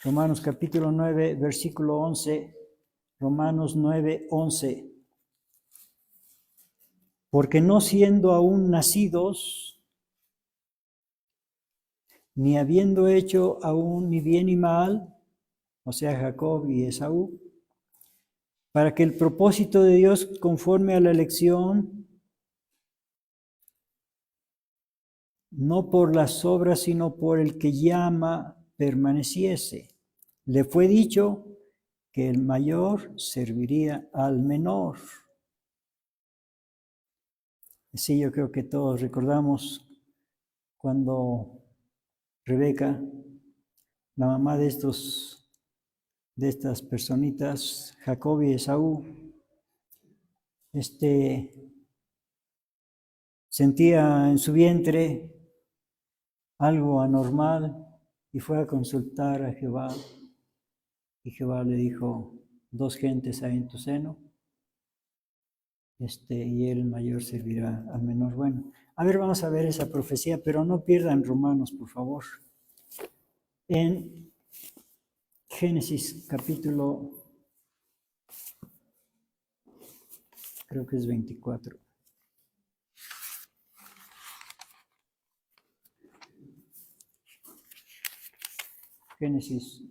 Romanos capítulo 9, versículo 11. Romanos 9:11. Porque no siendo aún nacidos, ni habiendo hecho aún ni bien ni mal, o sea, Jacob y Esaú, para que el propósito de Dios conforme a la elección, no por las obras, sino por el que llama, permaneciese. Le fue dicho que el mayor serviría al menor. Sí, yo creo que todos recordamos cuando Rebeca, la mamá de estas personitas, Jacob y Esaú, sentía en su vientre algo anormal y fue a consultar a Jehová. Y Jehová le dijo, 2 gentes hay en tu seno, y el mayor servirá al menor. Bueno, a ver, vamos a ver esa profecía, pero no pierdan Romanos, por favor. En Génesis capítulo, creo que es 24. Génesis.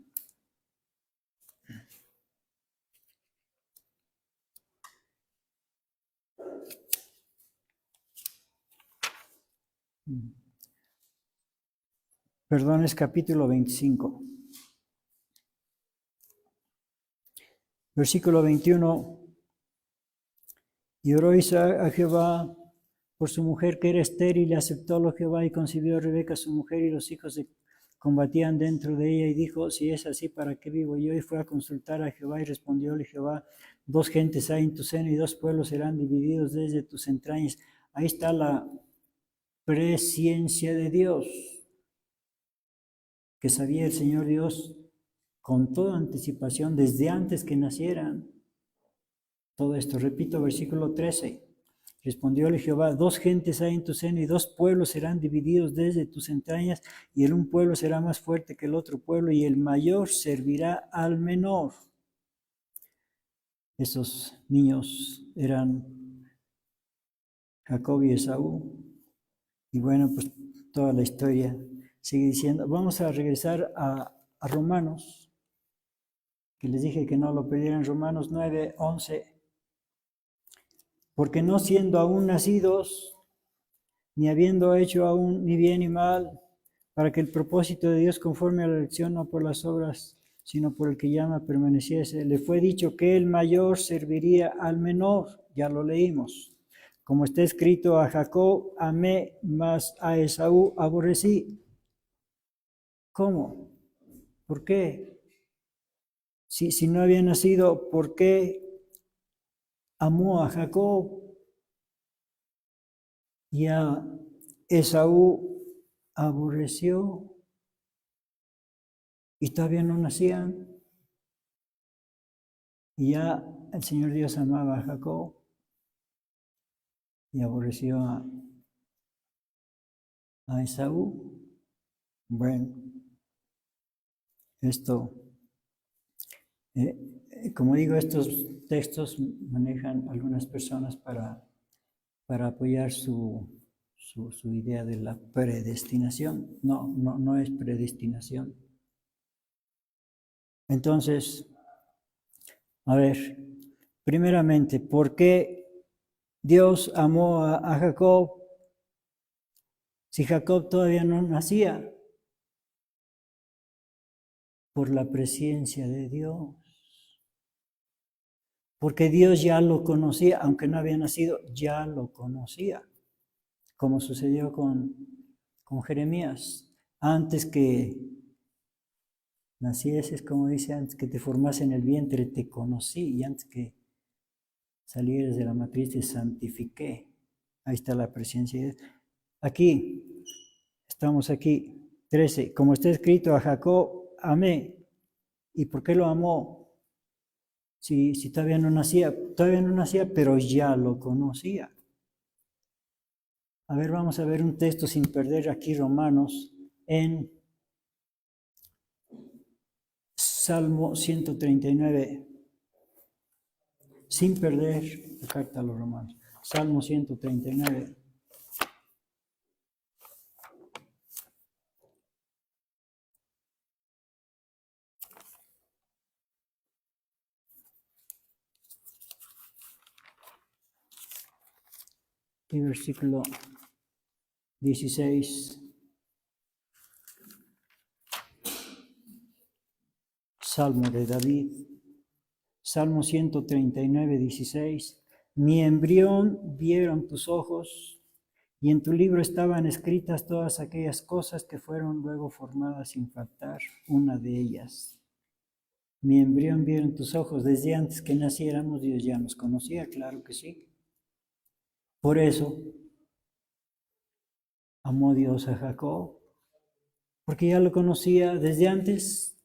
Perdón, es capítulo 25. Versículo 21. Y oró Isaac a Jehová por su mujer que era estéril, y aceptólo Jehová y concibió a Rebeca su mujer, y los hijos se combatían dentro de ella, y dijo, si es así, ¿para qué vivo yo? Y fue a consultar a Jehová, y respondióle Jehová, 2 gentes hay en tu seno, y 2 pueblos serán divididos desde tus entrañas. Ahí está la presciencia de Dios, que sabía el Señor Dios con toda anticipación, desde antes que nacieran. Todo esto, repito, versículo 13. Respondióle Jehová, 2 gentes hay en tu seno y 2 pueblos serán divididos desde tus entrañas, y el un pueblo será más fuerte que el otro pueblo, y el mayor servirá al menor. Esos niños eran Jacob y Esaú. Y bueno, pues toda la historia sigue diciendo. Vamos a regresar a Romanos, que les dije que no lo pidieran. Romanos 9, 11. Porque no siendo aún nacidos, ni habiendo hecho aún ni bien ni mal, para que el propósito de Dios conforme a la elección, no por las obras, sino por el que llama, permaneciese, le fue dicho que el mayor serviría al menor. Ya lo leímos. Como está escrito, a Jacob amé, mas a Esaú aborrecí. ¿Cómo? ¿Por qué? Si no había nacido, ¿por qué amó a Jacob y a Esaú aborreció? Y todavía no nacían. Y ya el Señor Dios amaba a Jacob y aborreció a Esaú. Bueno, esto, como digo, estos textos manejan algunas personas para apoyar su idea de la predestinación. No es predestinación. Entonces, a ver, primeramente, ¿por qué Dios amó a Jacob si Jacob todavía no nacía? Por la presencia de Dios. Porque Dios ya lo conocía, aunque no había nacido, ya lo conocía. Como sucedió con Jeremías. Antes que nacieses, como dice, antes que te formase en el vientre, te conocí. Y antes que salieras de la matriz, te santifiqué. Ahí está la presencia de Dios. Aquí, estamos aquí. 13. Como está escrito, a Jacob amé. ¿Y por qué lo amó? Si todavía no nacía, pero ya lo conocía. A ver, vamos a ver un texto sin perder aquí Romanos en Salmo 139. Sin perder la carta a los Romanos. Salmo 139. Y versículo 16. Salmo de David. Salmo 139, 16. Mi embrión vieron tus ojos, y en tu libro estaban escritas todas aquellas cosas que fueron luego formadas sin faltar una de ellas. Mi embrión vieron tus ojos, desde antes que naciéramos Dios ya nos conocía, claro que sí. Por eso amó Dios a Jacob, Porque ya lo conocía desde antes,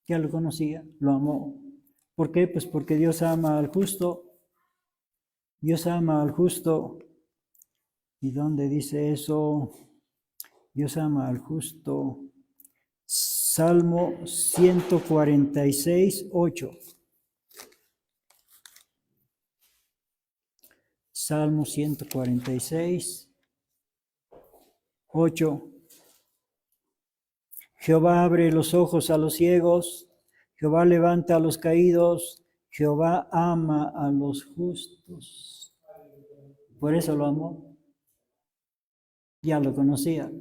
ya lo conocía, lo amó. ¿Por qué? Pues porque Dios ama al justo. Dios ama al justo. ¿Y dónde dice eso? Dios ama al justo. Salmo 146, 8. Salmo 146, 8. Jehová abre los ojos a los ciegos, Jehová levanta a los caídos, Jehová ama a los justos. Por eso lo amó. Ya lo conocía,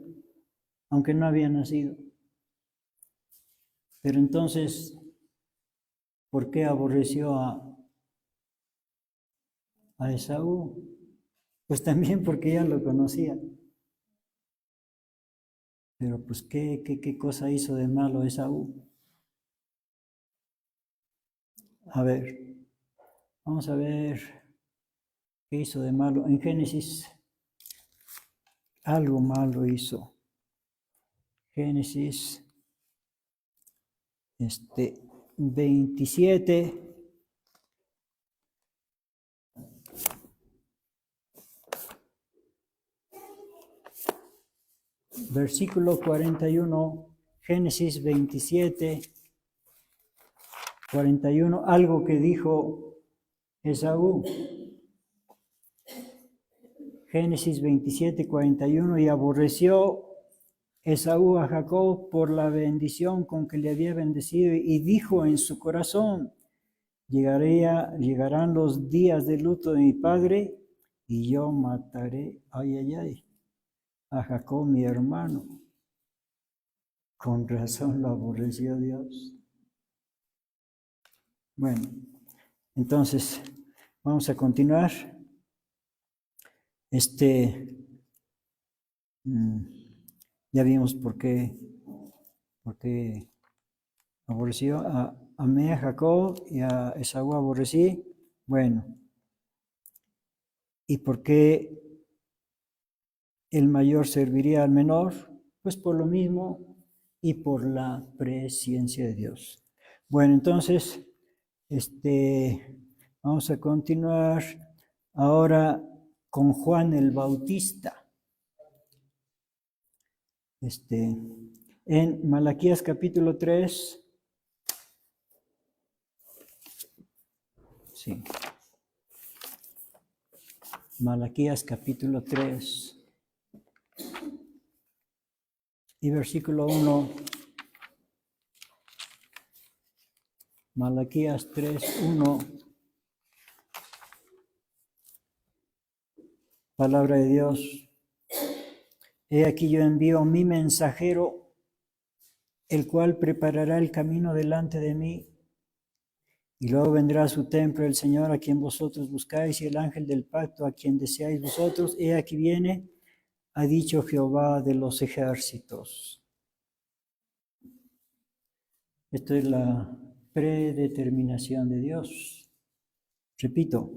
aunque no había nacido. Pero entonces, ¿por qué aborreció a Esaú? Pues también porque ya lo conocía. Pero pues, ¿qué cosa hizo de malo Esaú? A ver, vamos a ver qué hizo de malo. En Génesis, algo malo hizo. Génesis 27. Versículo 41, Génesis 27, 41, algo que dijo Esaú. Génesis 27, 41, y aborreció Esaú a Jacob por la bendición con que le había bendecido, y dijo en su corazón, llegarán los días de luto de mi padre, y yo mataré, a Jacob mi hermano. Con razón lo aborreció Dios. Bueno, entonces vamos a continuar. Ya vimos por qué aborreció amé a Jacob y a Esaú aborrecí. Bueno, ¿y por qué el mayor serviría al menor? Pues por lo mismo y por la presciencia de Dios. Bueno, entonces, vamos a continuar ahora con Juan el Bautista. En Malaquías capítulo 3, sí, Malaquías capítulo 3 y versículo 1, Malaquías 3, 1, palabra de Dios. He aquí yo envío mi mensajero, el cual preparará el camino delante de mí. Y luego vendrá a su templo el Señor a quien vosotros buscáis y el ángel del pacto a quien deseáis vosotros. He aquí viene, ha dicho Jehová de los ejércitos. Esto es la predeterminación de Dios. Repito,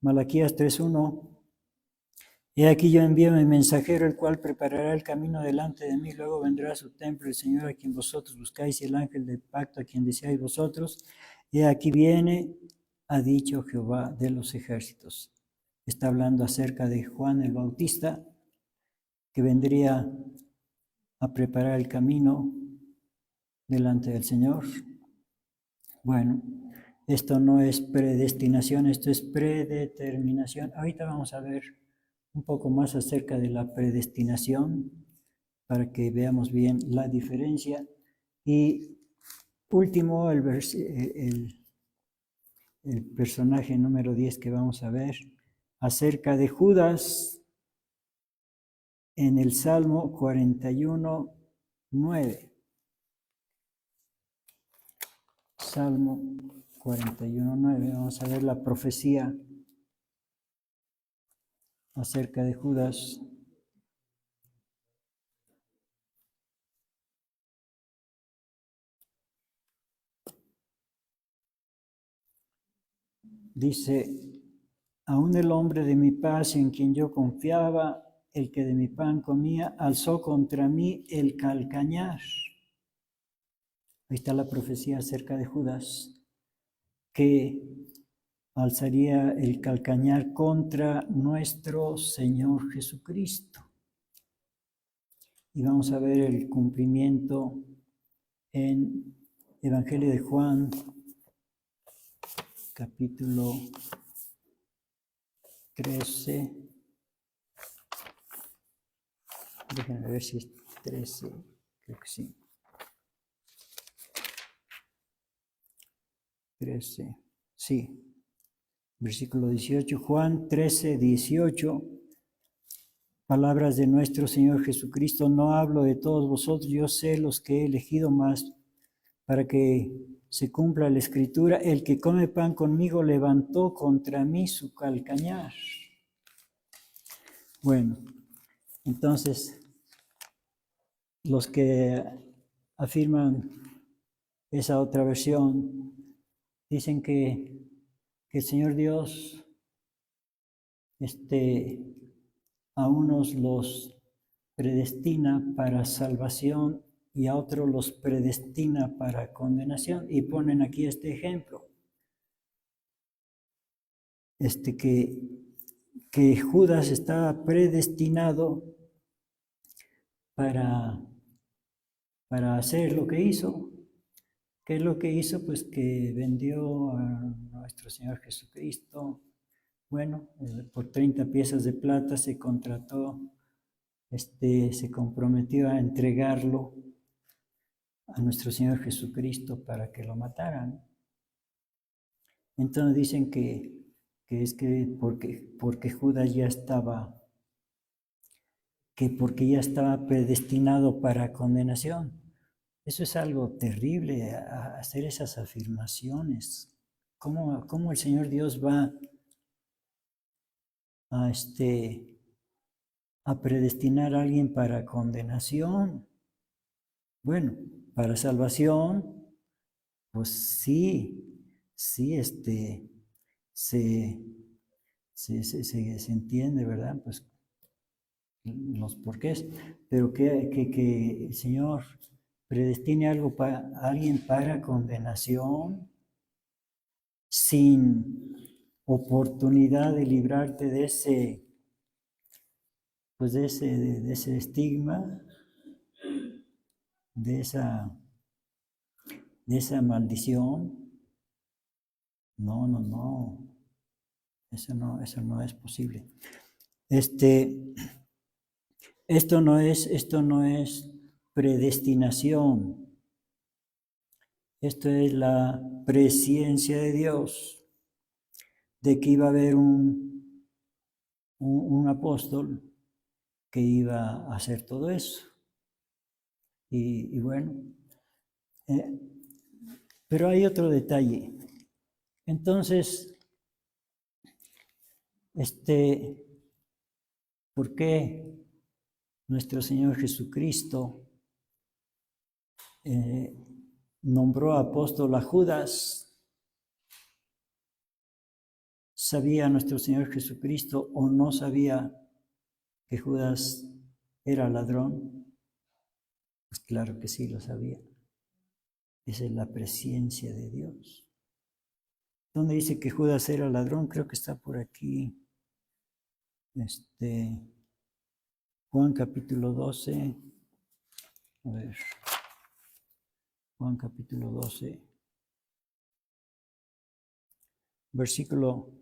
Malaquías 3:1. He aquí yo envío mi mensajero, el cual preparará el camino delante de mí. Luego vendrá a su templo el Señor a quien vosotros buscáis y el ángel del pacto a quien deseáis vosotros. He aquí viene, ha dicho Jehová de los ejércitos. Está hablando acerca de Juan el Bautista, que vendría a preparar el camino delante del Señor. Bueno, esto no es predestinación, esto es predeterminación. Ahorita vamos a ver un poco más acerca de la predestinación para que veamos bien la diferencia. Y último, el personaje número 10 que vamos a ver, acerca de Judas en el Salmo 41, 9. Salmo 41, 9. Vamos a ver la profecía acerca de Judas. Dice, aún el hombre de mi paz en quien yo confiaba, el que de mi pan comía, alzó contra mí el calcañar. Ahí está la profecía acerca de Judas, que alzaría el calcañar contra nuestro Señor Jesucristo. Y vamos a ver el cumplimiento en Evangelio de Juan, capítulo 13. Déjenme ver si es 13, creo que sí. 13, sí. Versículo 18, Juan 13, 18. Palabras de nuestro Señor Jesucristo: no hablo de todos vosotros, yo sé los que he elegido más, para que se cumpla la Escritura. El que come pan conmigo levantó contra mí su calcañar. Bueno, entonces, los que afirman esa otra versión dicen que el Señor Dios a unos los predestina para salvación y a otros los predestina para condenación. Y ponen aquí este ejemplo, que Judas estaba predestinado para hacer lo que hizo. ¿Qué es lo que hizo? Pues que vendió a nuestro Señor Jesucristo. Bueno, por 30 piezas de plata se contrató, se comprometió a entregarlo a nuestro Señor Jesucristo para que lo mataran. Entonces dicen que es que porque Judas ya estaba, porque ya estaba predestinado para condenación. Eso es algo terrible, hacer esas afirmaciones. ¿Cómo el Señor Dios va a predestinar a alguien para condenación? Bueno, para salvación, pues sí, se entiende, ¿verdad? Pues los porqués, pero que el Señor predestine a alguien para condenación sin oportunidad de librarte de ese, pues de ese estigma, de esa maldición. No, eso no es posible. Esto no es predestinación. Esto es la presciencia de Dios, de que iba a haber un apóstol que iba a hacer todo eso. Y bueno, pero hay otro detalle. Entonces, ¿por qué nuestro Señor Jesucristo nombró apóstol a Judas? ¿Sabía nuestro Señor Jesucristo o no sabía que Judas era ladrón? Pues claro que sí lo sabía. Esa es la presciencia de Dios. ¿Dónde dice que Judas era ladrón? Creo que está por aquí. Juan capítulo 12. A ver. Juan capítulo 12. Versículo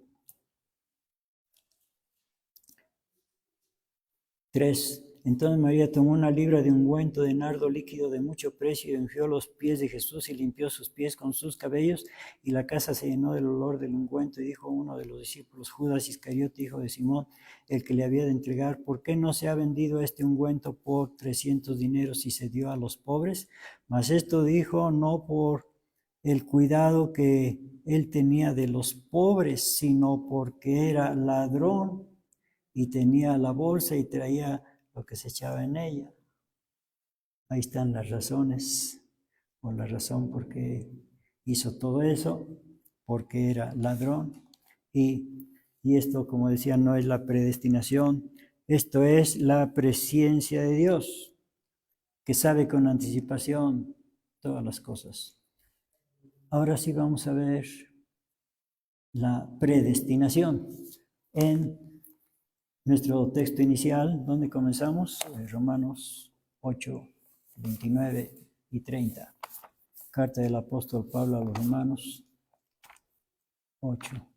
3. Entonces María tomó una libra de ungüento de nardo líquido de mucho precio y ungió los pies de Jesús y limpió sus pies con sus cabellos, y la casa se llenó del olor del ungüento. Y dijo uno de los discípulos, Judas Iscariote, hijo de Simón, el que le había de entregar: ¿por qué no se ha vendido este ungüento por 300 dineros y se dio a los pobres? Mas esto dijo no por el cuidado que él tenía de los pobres, sino porque era ladrón y tenía la bolsa y traía lo que se echaba en ella. Ahí están las razones, o la razón por qué hizo todo eso, porque era ladrón. Y esto, como decía, no es la predestinación, Esto es la presciencia de Dios, que sabe con anticipación todas las cosas. Ahora sí vamos a ver la predestinación. En nuestro texto inicial, donde comenzamos, Romanos 8, 29 y 30. Carta del apóstol Pablo a los Romanos 8.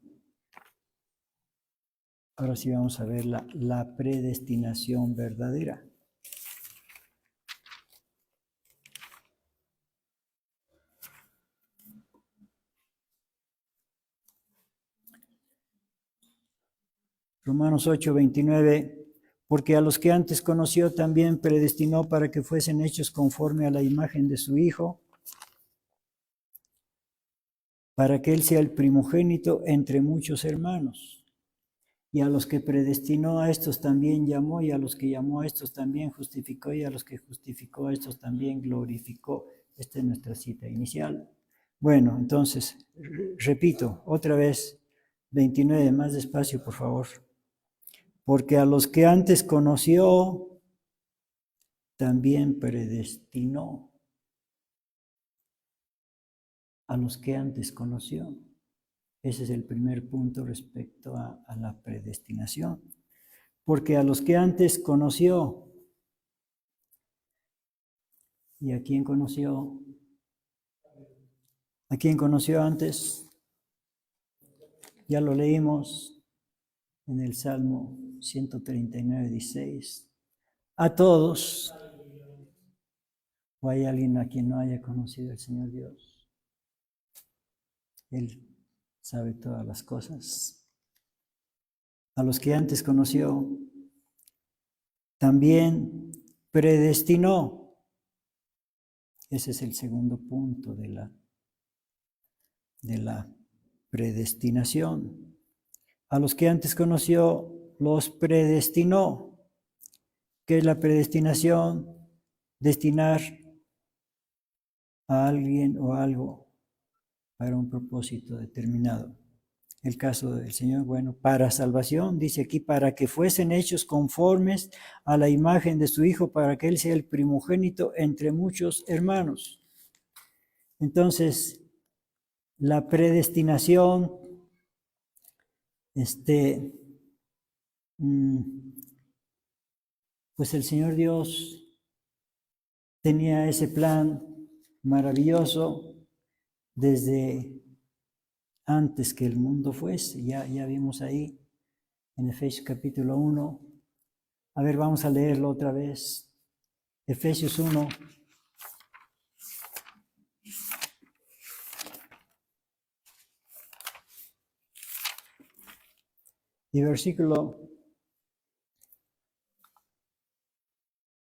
Ahora sí vamos a ver la predestinación verdadera. Romanos 8, 29. Porque a los que antes conoció también predestinó para que fuesen hechos conforme a la imagen de su Hijo, para que Él sea el primogénito entre muchos hermanos. Y a los que predestinó a estos también llamó, y a los que llamó a estos también justificó, y a los que justificó a estos también glorificó. Esta es nuestra cita inicial. Bueno, entonces, repito, otra vez, 29, más despacio, por favor. Porque a los que antes conoció, también predestinó. A los que antes conoció. Ese es el primer punto respecto a la predestinación. Porque a los que antes conoció, ¿y a quién conoció? ¿A quién conoció antes? Ya lo leímos en el Salmo 139, 16. A todos. ¿O hay alguien a quien no haya conocido el Señor Dios? Él sabe todas las cosas. A los que antes conoció, también predestinó. Ese es el segundo punto de la predestinación. A los que antes conoció, los predestinó. ¿Qué es la predestinación? Destinar a alguien o algo para un propósito determinado. El caso del Señor, bueno, para salvación, dice aquí, para que fuesen hechos conformes a la imagen de su Hijo, para que Él sea el primogénito entre muchos hermanos. Entonces, la predestinación, pues el Señor Dios tenía ese plan maravilloso desde antes que el mundo fuese. Ya vimos ahí en Efesios capítulo 1. A ver, vamos a leerlo otra vez. Efesios 1. Y versículo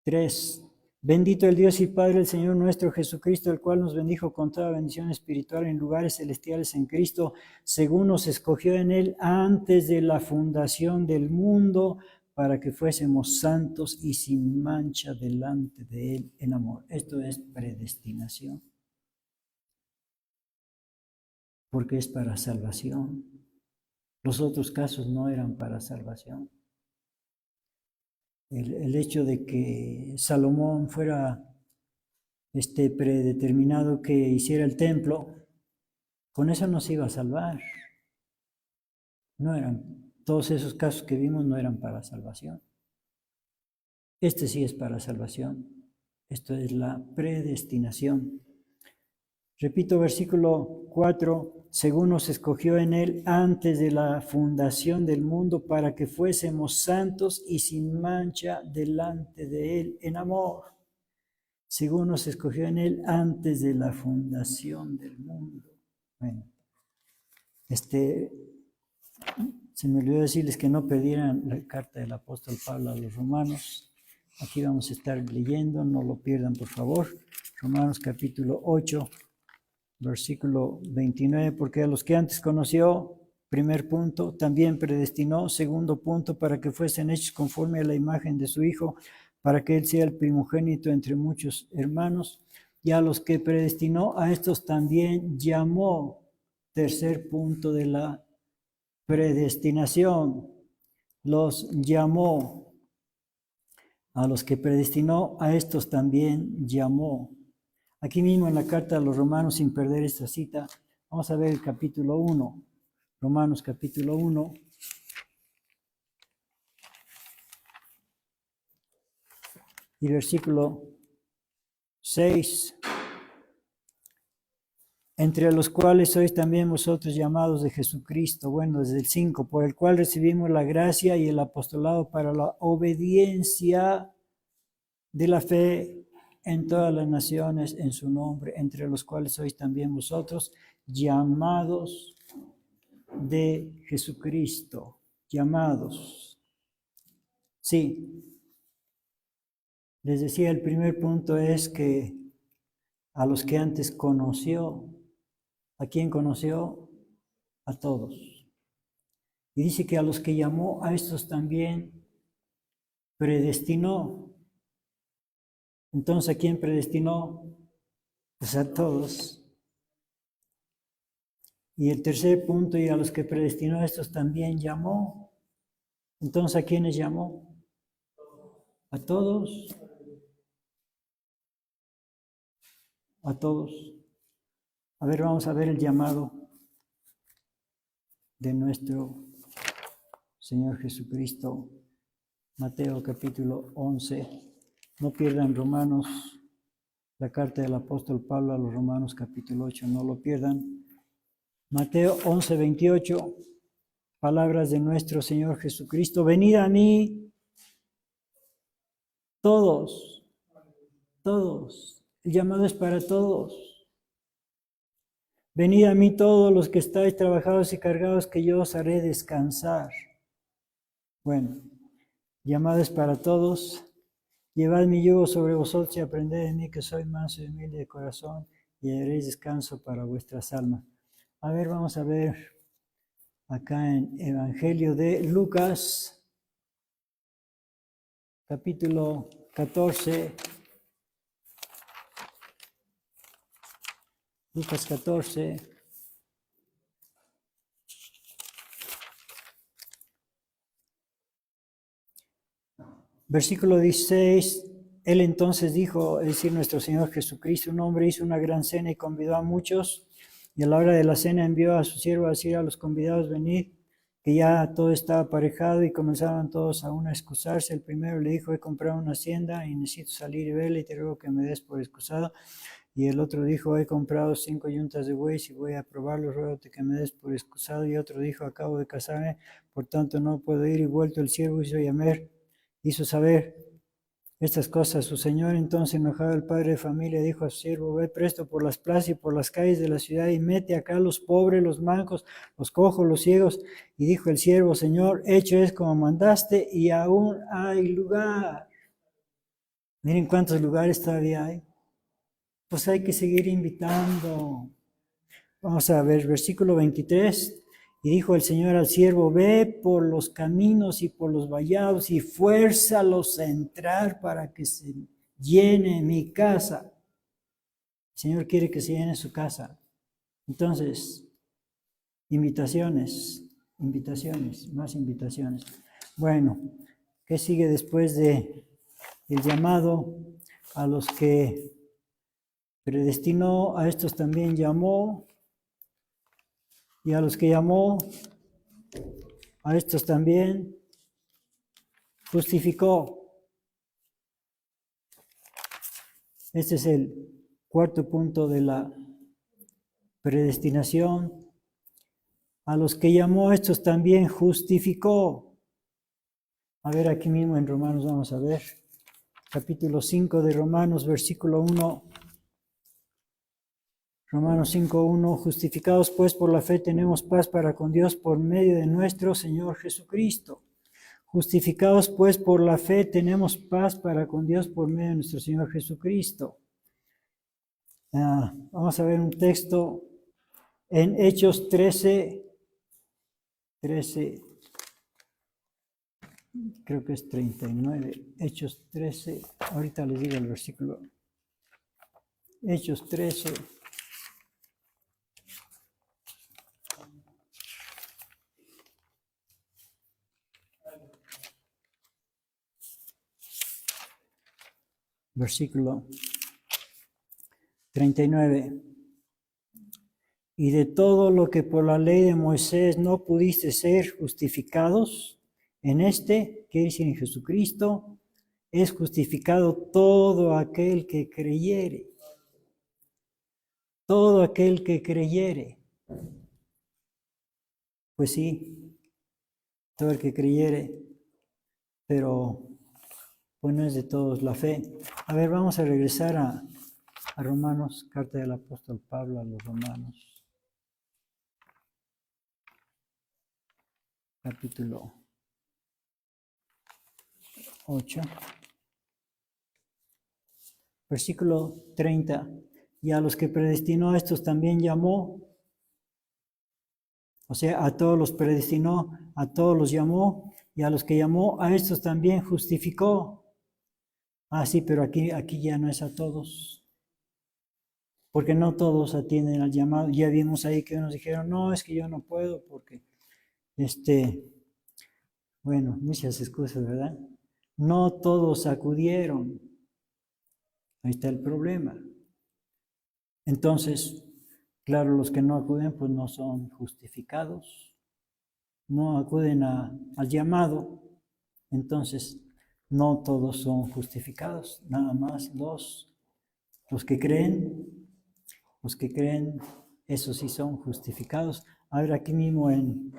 3. Bendito el Dios y Padre del Señor nuestro Jesucristo, el cual nos bendijo con toda bendición espiritual en lugares celestiales en Cristo, según nos escogió en Él antes de la fundación del mundo, para que fuésemos santos y sin mancha delante de Él en amor. Esto es predestinación, porque es para salvación. Los otros casos no eran para salvación. El hecho de que Salomón fuera predeterminado que hiciera el templo, con eso no se iba a salvar. No eran, todos esos casos que vimos no eran para salvación. Este sí es para salvación. Esto es la predestinación. Repito, versículo 4, según nos escogió en Él antes de la fundación del mundo para que fuésemos santos y sin mancha delante de Él en amor. Según nos escogió en Él antes de la fundación del mundo. Bueno, se me olvidó decirles que no perdieran la carta del apóstol Pablo a los romanos. Aquí vamos a estar leyendo, no lo pierdan por favor. Romanos capítulo 8. Versículo 29, porque a los que antes conoció, primer punto, también predestinó, segundo punto, para que fuesen hechos conforme a la imagen de su Hijo, para que Él sea el primogénito entre muchos hermanos, y a los que predestinó, a estos también llamó. Tercer punto de la predestinación, los llamó. A los que predestinó, a estos también llamó. Aquí mismo en la carta a los Romanos, sin perder esta cita, vamos a ver el capítulo 1. Romanos capítulo 1. Y versículo 6. Entre los cuales sois también vosotros llamados de Jesucristo. Bueno, desde el 5, por el cual recibimos la gracia y el apostolado para la obediencia de la fe en todas las naciones en su nombre, entre los cuales sois también vosotros llamados de Jesucristo. Llamados. Sí. Les decía, el primer punto es que a los que antes conoció, ¿a quién conoció? A todos. Y dice que a los que llamó, a estos también predestinó. Entonces, ¿a quién predestinó? Pues a todos. Y el tercer punto, y a los que predestinó, a estos también llamó. Entonces, ¿a quiénes llamó? A todos. A todos. A ver, vamos a ver el llamado de nuestro Señor Jesucristo. Mateo capítulo 11. No pierdan Romanos, la carta del apóstol Pablo a los Romanos capítulo 8, no lo pierdan. Mateo 11, 28, palabras de nuestro Señor Jesucristo. Venid a mí, todos, todos. El llamado es para todos. Venid a mí todos los que estáis trabajados y cargados, que yo os haré descansar. Bueno, llamado es para todos. Llevad mi yugo sobre vosotros y aprended de mí, que soy manso y humilde de corazón, y haréis descanso para vuestras almas. A ver, vamos a ver acá en Evangelio de Lucas, capítulo 14. Lucas 14. Versículo 16, él entonces dijo, es decir, nuestro Señor Jesucristo, un hombre hizo una gran cena y convidó a muchos, y a la hora de la cena envió a su siervo a decir a los convidados, venid, que ya todo estaba aparejado, y comenzaron todos a uno a excusarse. El primero le dijo, he comprado una hacienda y necesito salir y verla, y te ruego que me des por excusado. Y el otro dijo, he comprado 5 yuntas de bueyes y voy a probarlos, ruego que me des por excusado. Y otro dijo, acabo de casarme, por tanto no puedo ir. Y vuelto el siervo hizo saber estas cosas a su señor. Entonces, enojado el padre de familia, dijo a su siervo, ve presto por las plazas y por las calles de la ciudad y mete acá los pobres, los mancos, los cojos, los ciegos. Y dijo el siervo, Señor, hecho es como mandaste, y aún hay lugar. Miren cuántos lugares todavía hay. Pues hay que seguir invitando. Vamos a ver, versículo 23. Y dijo el Señor al siervo, ve por los caminos y por los vallados y fuérzalos a entrar para que se llene mi casa. El Señor quiere que se llene su casa. Entonces, invitaciones, más invitaciones. Bueno, ¿qué sigue después de el llamado? A los que predestinó, a estos también llamó. Y a los que llamó, a estos también justificó. Este es el cuarto punto de la predestinación. A los que llamó, a estos también justificó. A ver, aquí mismo en Romanos vamos a ver. Capítulo 5 de Romanos, versículo 1. Romanos 5:1, justificados pues por la fe tenemos paz para con Dios por medio de nuestro Señor Jesucristo. Justificados pues por la fe tenemos paz para con Dios por medio de nuestro Señor Jesucristo. Vamos a ver un texto en Hechos 13, creo que es 39, Hechos 13, ahorita les digo el versículo. Hechos 13. versículo 39. Y de todo lo que por la ley de Moisés no pudiste ser justificados, en este, quiere decir en Jesucristo, es justificado todo aquel que creyere. Todo aquel que creyere. Pues sí, todo el que creyere, pero pues no es de todos la fe. A ver, vamos a regresar a Romanos, carta del apóstol Pablo a los Romanos, capítulo 8, versículo 30. Y a los que predestinó a estos también llamó. O sea, a todos los predestinó, a todos los llamó, y a los que llamó, a estos también justificó. Ah, sí, pero aquí ya no es a todos. Porque no todos atienden al llamado. Ya vimos ahí que unos dijeron, no, es que yo no puedo porque, bueno, muchas excusas, ¿verdad? No todos acudieron. Ahí está el problema. Entonces, claro, los que no acuden, pues no son justificados. No acuden al llamado. Entonces, no todos son justificados. Nada más los que creen. Los que creen, esos sí son justificados. A ver, aquí mismo en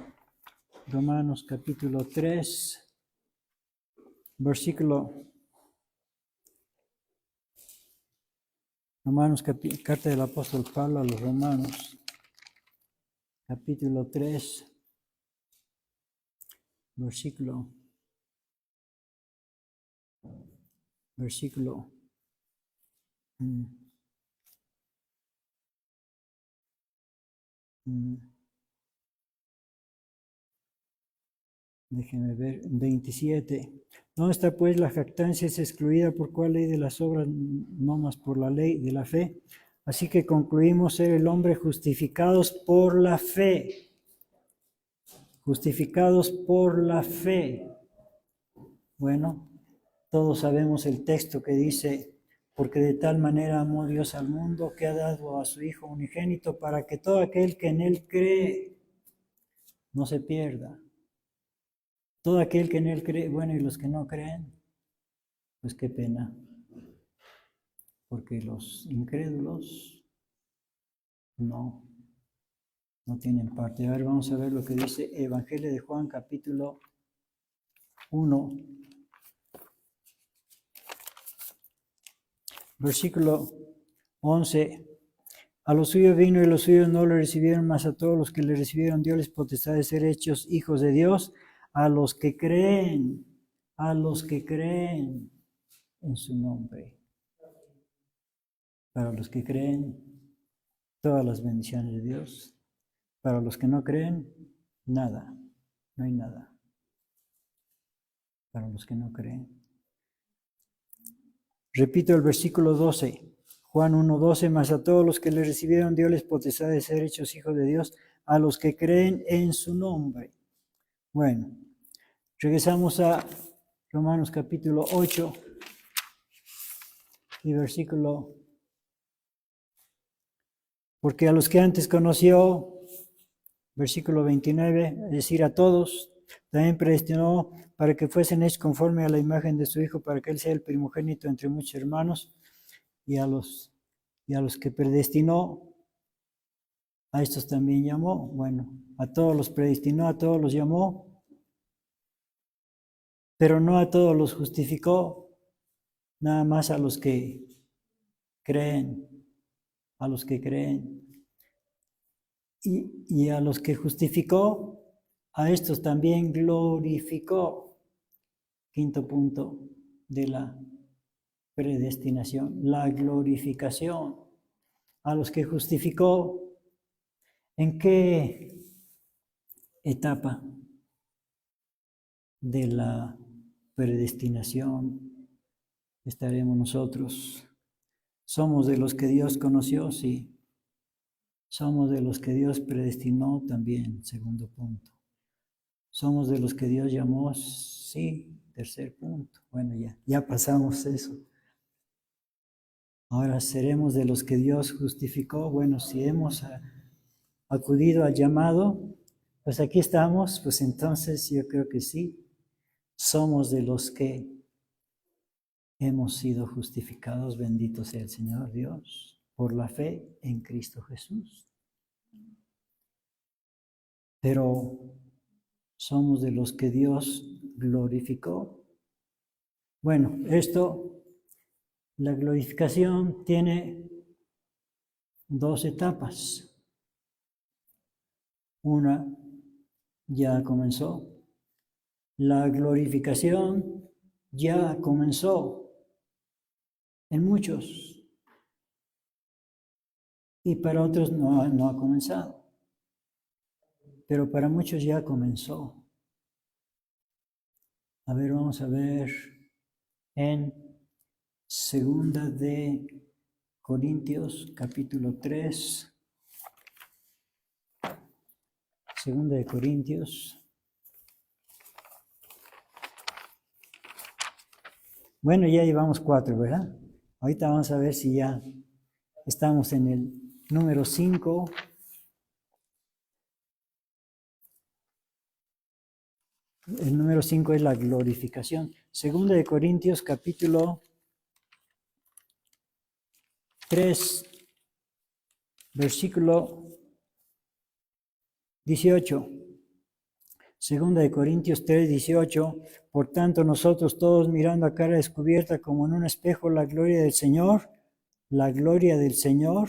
Romanos capítulo 3, versículo, carta del apóstol Pablo a los Romanos, capítulo 3, versículo, déjeme ver, 27. ¿Dónde está pues la jactancia? Es excluida por cuál ley de las obras, no más por la ley de la fe. Así que concluimos ser el hombre justificados por la fe. Justificados por la fe. Bueno, todos sabemos el texto que dice, porque de tal manera amó Dios al mundo que ha dado a su Hijo unigénito para que todo aquel que en Él cree no se pierda. Todo aquel que en Él cree, bueno, y los que no creen, pues qué pena, porque los incrédulos no tienen parte. A ver, vamos a ver lo que dice Evangelio de Juan, capítulo 1, versículo 11. A los suyos vino y los suyos no le recibieron, mas a todos los que le recibieron dio les potestad de ser hechos hijos de Dios, a los que creen en su nombre. Para los que creen, todas las bendiciones de Dios. Para los que no creen, nada, no hay nada. Para los que no creen. Repito el versículo 12. Juan 1:12, mas a todos los que le recibieron dio les potestad de ser hechos hijos de Dios, a los que creen en su nombre. Bueno, regresamos a Romanos capítulo 8 y versículo. Porque a los que antes conoció, versículo 29, es decir, a todos, también predestinó para que fuesen hechos conforme a la imagen de su Hijo, para que Él sea el primogénito entre muchos hermanos, y a los que predestinó, a estos también llamó. Bueno, a todos los predestinó, a todos los llamó, pero no a todos los justificó, nada más a los que creen, a los que creen. Y a los que justificó, a estos también glorificó. Quinto punto de la predestinación, la glorificación. A los que justificó, ¿en qué etapa de la predestinación estaremos nosotros? ¿Somos de los que Dios conoció? Sí. ¿Somos de los que Dios predestinó? También, segundo punto. ¿Somos de los que Dios llamó? Sí, tercer punto. Bueno, ya pasamos eso. Ahora seremos de los que Dios justificó. Bueno, si hemos acudido al llamado, pues aquí estamos, pues entonces yo creo que sí, somos de los que hemos sido justificados, bendito sea el Señor Dios, por la fe en Cristo Jesús. Pero somos de los que Dios glorificó. Bueno, la glorificación tiene dos etapas. Una ya comenzó. La glorificación ya comenzó en muchos y para otros no ha comenzado, pero para muchos ya comenzó. A ver, vamos a ver en Segunda de Corintios, capítulo 3. Segunda de Corintios. Bueno, ya llevamos 4, ¿verdad? Ahorita vamos a ver si ya estamos en el número 5. El número 5 es la glorificación. Segunda de Corintios, capítulo 3, versículo 18. Segunda de Corintios 3, 18. Por tanto, nosotros todos mirando a cara descubierta como en un espejo la gloria del Señor, la gloria del Señor,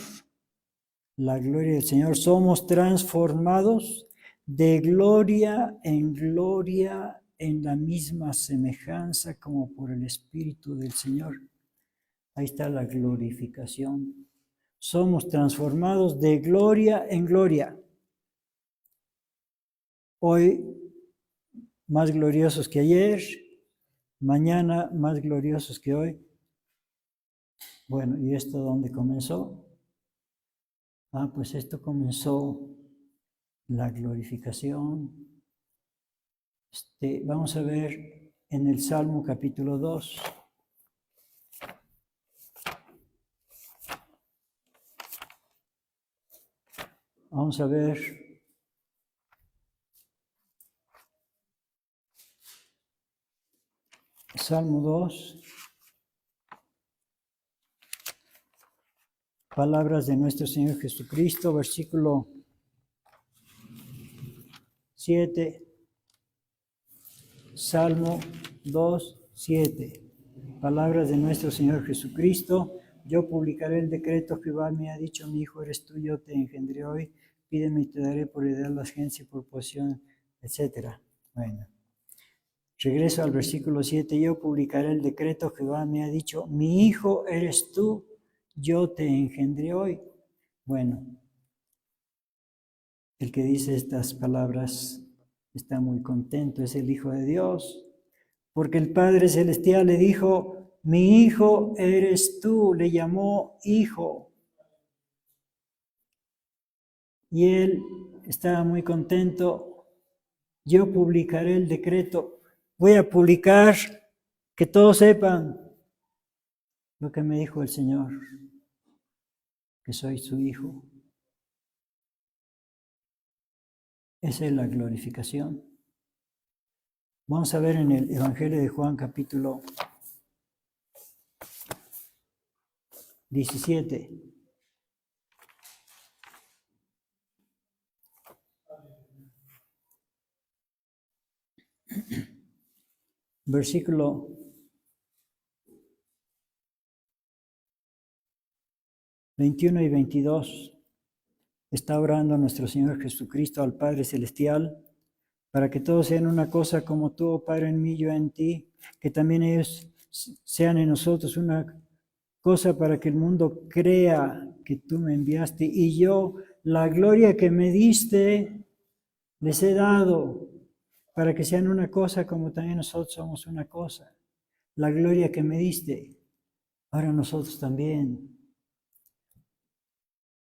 la gloria del Señor, somos transformados de gloria en la misma semejanza como por el Espíritu del Señor. Ahí está la glorificación. Somos transformados de gloria en gloria. Hoy más gloriosos que ayer, mañana más gloriosos que hoy. Bueno, ¿y esto dónde comenzó? Pues esto comenzó la glorificación. Vamos a ver en el Salmo capítulo 2. Vamos a ver Salmo 2. Palabras de nuestro Señor Jesucristo, versículo 7. Salmo 2, 7. Palabras de nuestro Señor Jesucristo. Yo publicaré el decreto. Jehová me ha dicho, mi hijo eres tú, yo te engendré hoy. Pídeme y te daré por heredad las gentes y por posesión, etc. Bueno, regreso al versículo 7. Yo publicaré el decreto. Jehová me ha dicho, mi hijo eres tú, yo te engendré hoy. Bueno, el que dice estas palabras está muy contento, es el Hijo de Dios, porque el Padre Celestial le dijo, mi hijo eres tú, le llamó hijo. Y él estaba muy contento. Yo publicaré el decreto, voy a publicar que todos sepan lo que me dijo el Señor, que soy su hijo. Esa es la glorificación. Vamos a ver en el Evangelio de Juan capítulo 17. Versículo 21 y 22. Está orando nuestro Señor Jesucristo al Padre Celestial para que todos sean una cosa como tú, oh Padre, en mí, yo en ti, que también ellos sean en nosotros una cosa para que el mundo crea que tú me enviaste y yo la gloria que me diste les he dado para que sean una cosa como también nosotros somos una cosa. La gloria que me diste, ahora nosotros también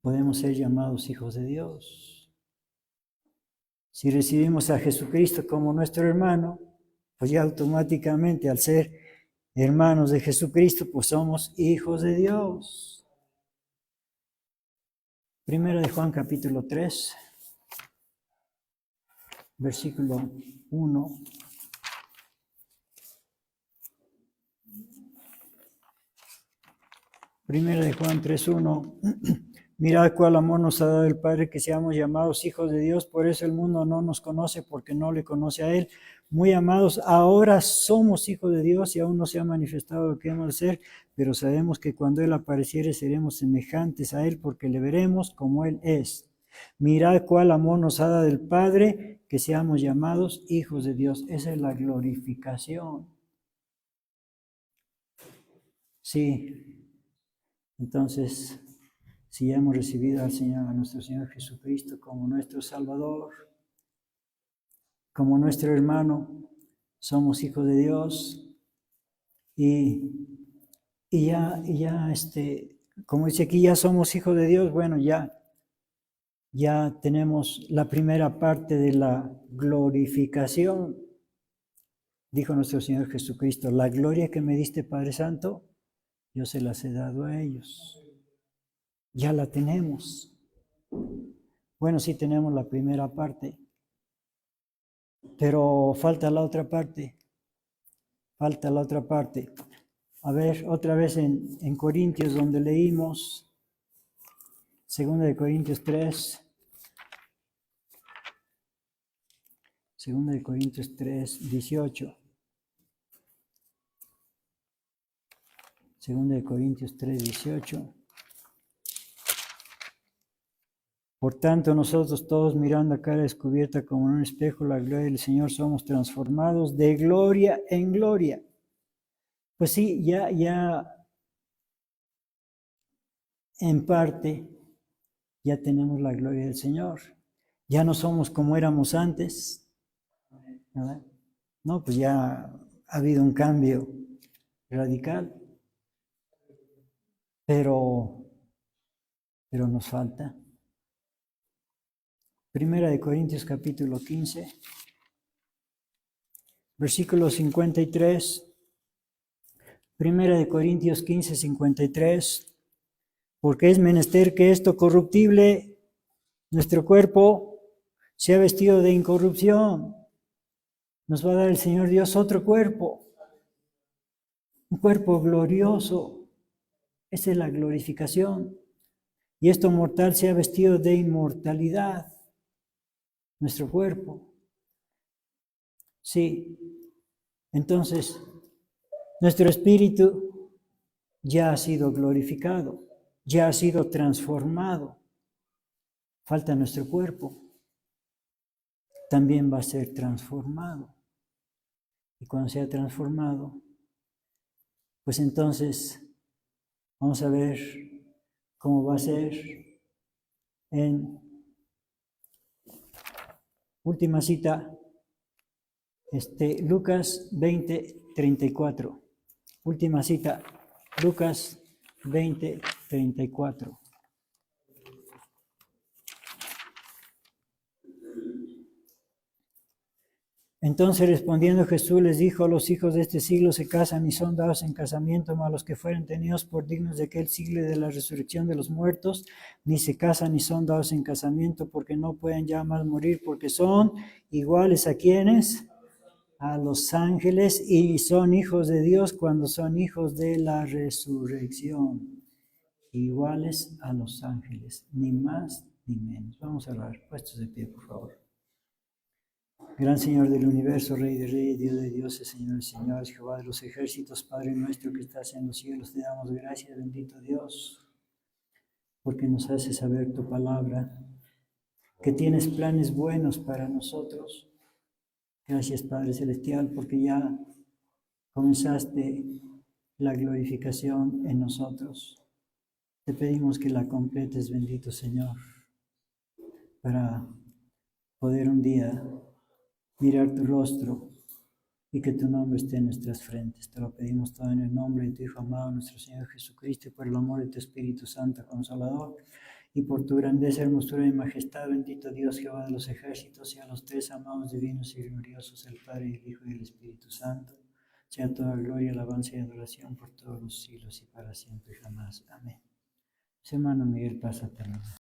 podemos ser llamados hijos de Dios. Si recibimos a Jesucristo como nuestro hermano, pues ya automáticamente al ser hermanos de Jesucristo, pues somos hijos de Dios. Primera de Juan capítulo 3, versículo 1. Primera de Juan 3:1. Mirad cuál amor nos ha dado el Padre, que seamos llamados hijos de Dios. Por eso el mundo no nos conoce, porque no le conoce a Él. Muy amados, ahora somos hijos de Dios y aún no se ha manifestado lo que hemos de ser, pero sabemos que cuando Él apareciere seremos semejantes a Él, porque le veremos como Él es. Mirad cuál amor nos ha dado el Padre, que seamos llamados hijos de Dios. Esa es la glorificación. Sí. Entonces, si ya hemos recibido al Señor, a nuestro Señor Jesucristo como nuestro Salvador, como nuestro hermano, somos hijos de Dios y ya, como dice aquí, ya somos hijos de Dios. Bueno, ya tenemos la primera parte de la glorificación. Dijo nuestro Señor Jesucristo: la gloria que me diste, Padre Santo, yo se las he dado a ellos. Ya la tenemos. Bueno, sí tenemos la primera parte, pero falta la otra parte. Falta la otra parte. A ver, otra vez en Corintios, donde leímos, 2 de Corintios 3. 2 de Corintios 3, 18. 2 de Corintios 3, 18. Por tanto, nosotros todos, mirando a cara descubierta como en un espejo la gloria del Señor, somos transformados de gloria en gloria. Pues sí, ya en parte ya tenemos la gloria del Señor. Ya no somos como éramos antes, ¿verdad? No, pues ya ha habido un cambio radical, pero nos falta. Primera de Corintios capítulo 15, versículo 53. Primera de Corintios 15, 53. Porque es menester que esto corruptible, nuestro cuerpo, sea vestido de incorrupción. Nos va a dar el Señor Dios otro cuerpo, un cuerpo glorioso. Esa es la glorificación. Y esto mortal sea vestido de inmortalidad, nuestro cuerpo. Sí, entonces nuestro espíritu ya ha sido glorificado, ya ha sido transformado. Falta nuestro cuerpo. También va a ser transformado. Y cuando sea transformado, pues entonces vamos a ver cómo va a ser en última cita, Lucas 20, 34. Última cita, Lucas 20, 34. Entonces respondiendo Jesús les dijo: los hijos de este siglo se casan y son dados en casamiento, mas los que fueren tenidos por dignos de aquel siglo y de la resurrección de los muertos, ni se casan ni son dados en casamiento, porque no pueden ya más morir, porque son iguales a quienes, a los ángeles, y son hijos de Dios cuando son hijos de la resurrección, iguales a los ángeles, ni más ni menos. Vamos a orar, puestos de pie, por favor. Gran Señor del universo, Rey de reyes, Dios de dioses, Señor de señores, Jehová de los ejércitos, Padre nuestro que estás en los cielos, te damos gracias, bendito Dios, porque nos haces saber tu palabra, que tienes planes buenos para nosotros. Gracias, Padre Celestial, porque ya comenzaste la glorificación en nosotros. Te pedimos que la completes, bendito Señor, para poder un día mirar tu rostro y que tu nombre esté en nuestras frentes. Te lo pedimos todo en el nombre de tu Hijo amado, nuestro Señor Jesucristo, y por el amor de tu Espíritu Santo Consolador, y por tu grandeza, hermosura y majestad, bendito Dios, Jehová de los ejércitos, y a los tres amados, divinos y gloriosos, el Padre, el Hijo y el Espíritu Santo, Sea toda gloria, alabanza y adoración por todos los siglos y para siempre jamás. Amén. Hermano Miguel, pásate.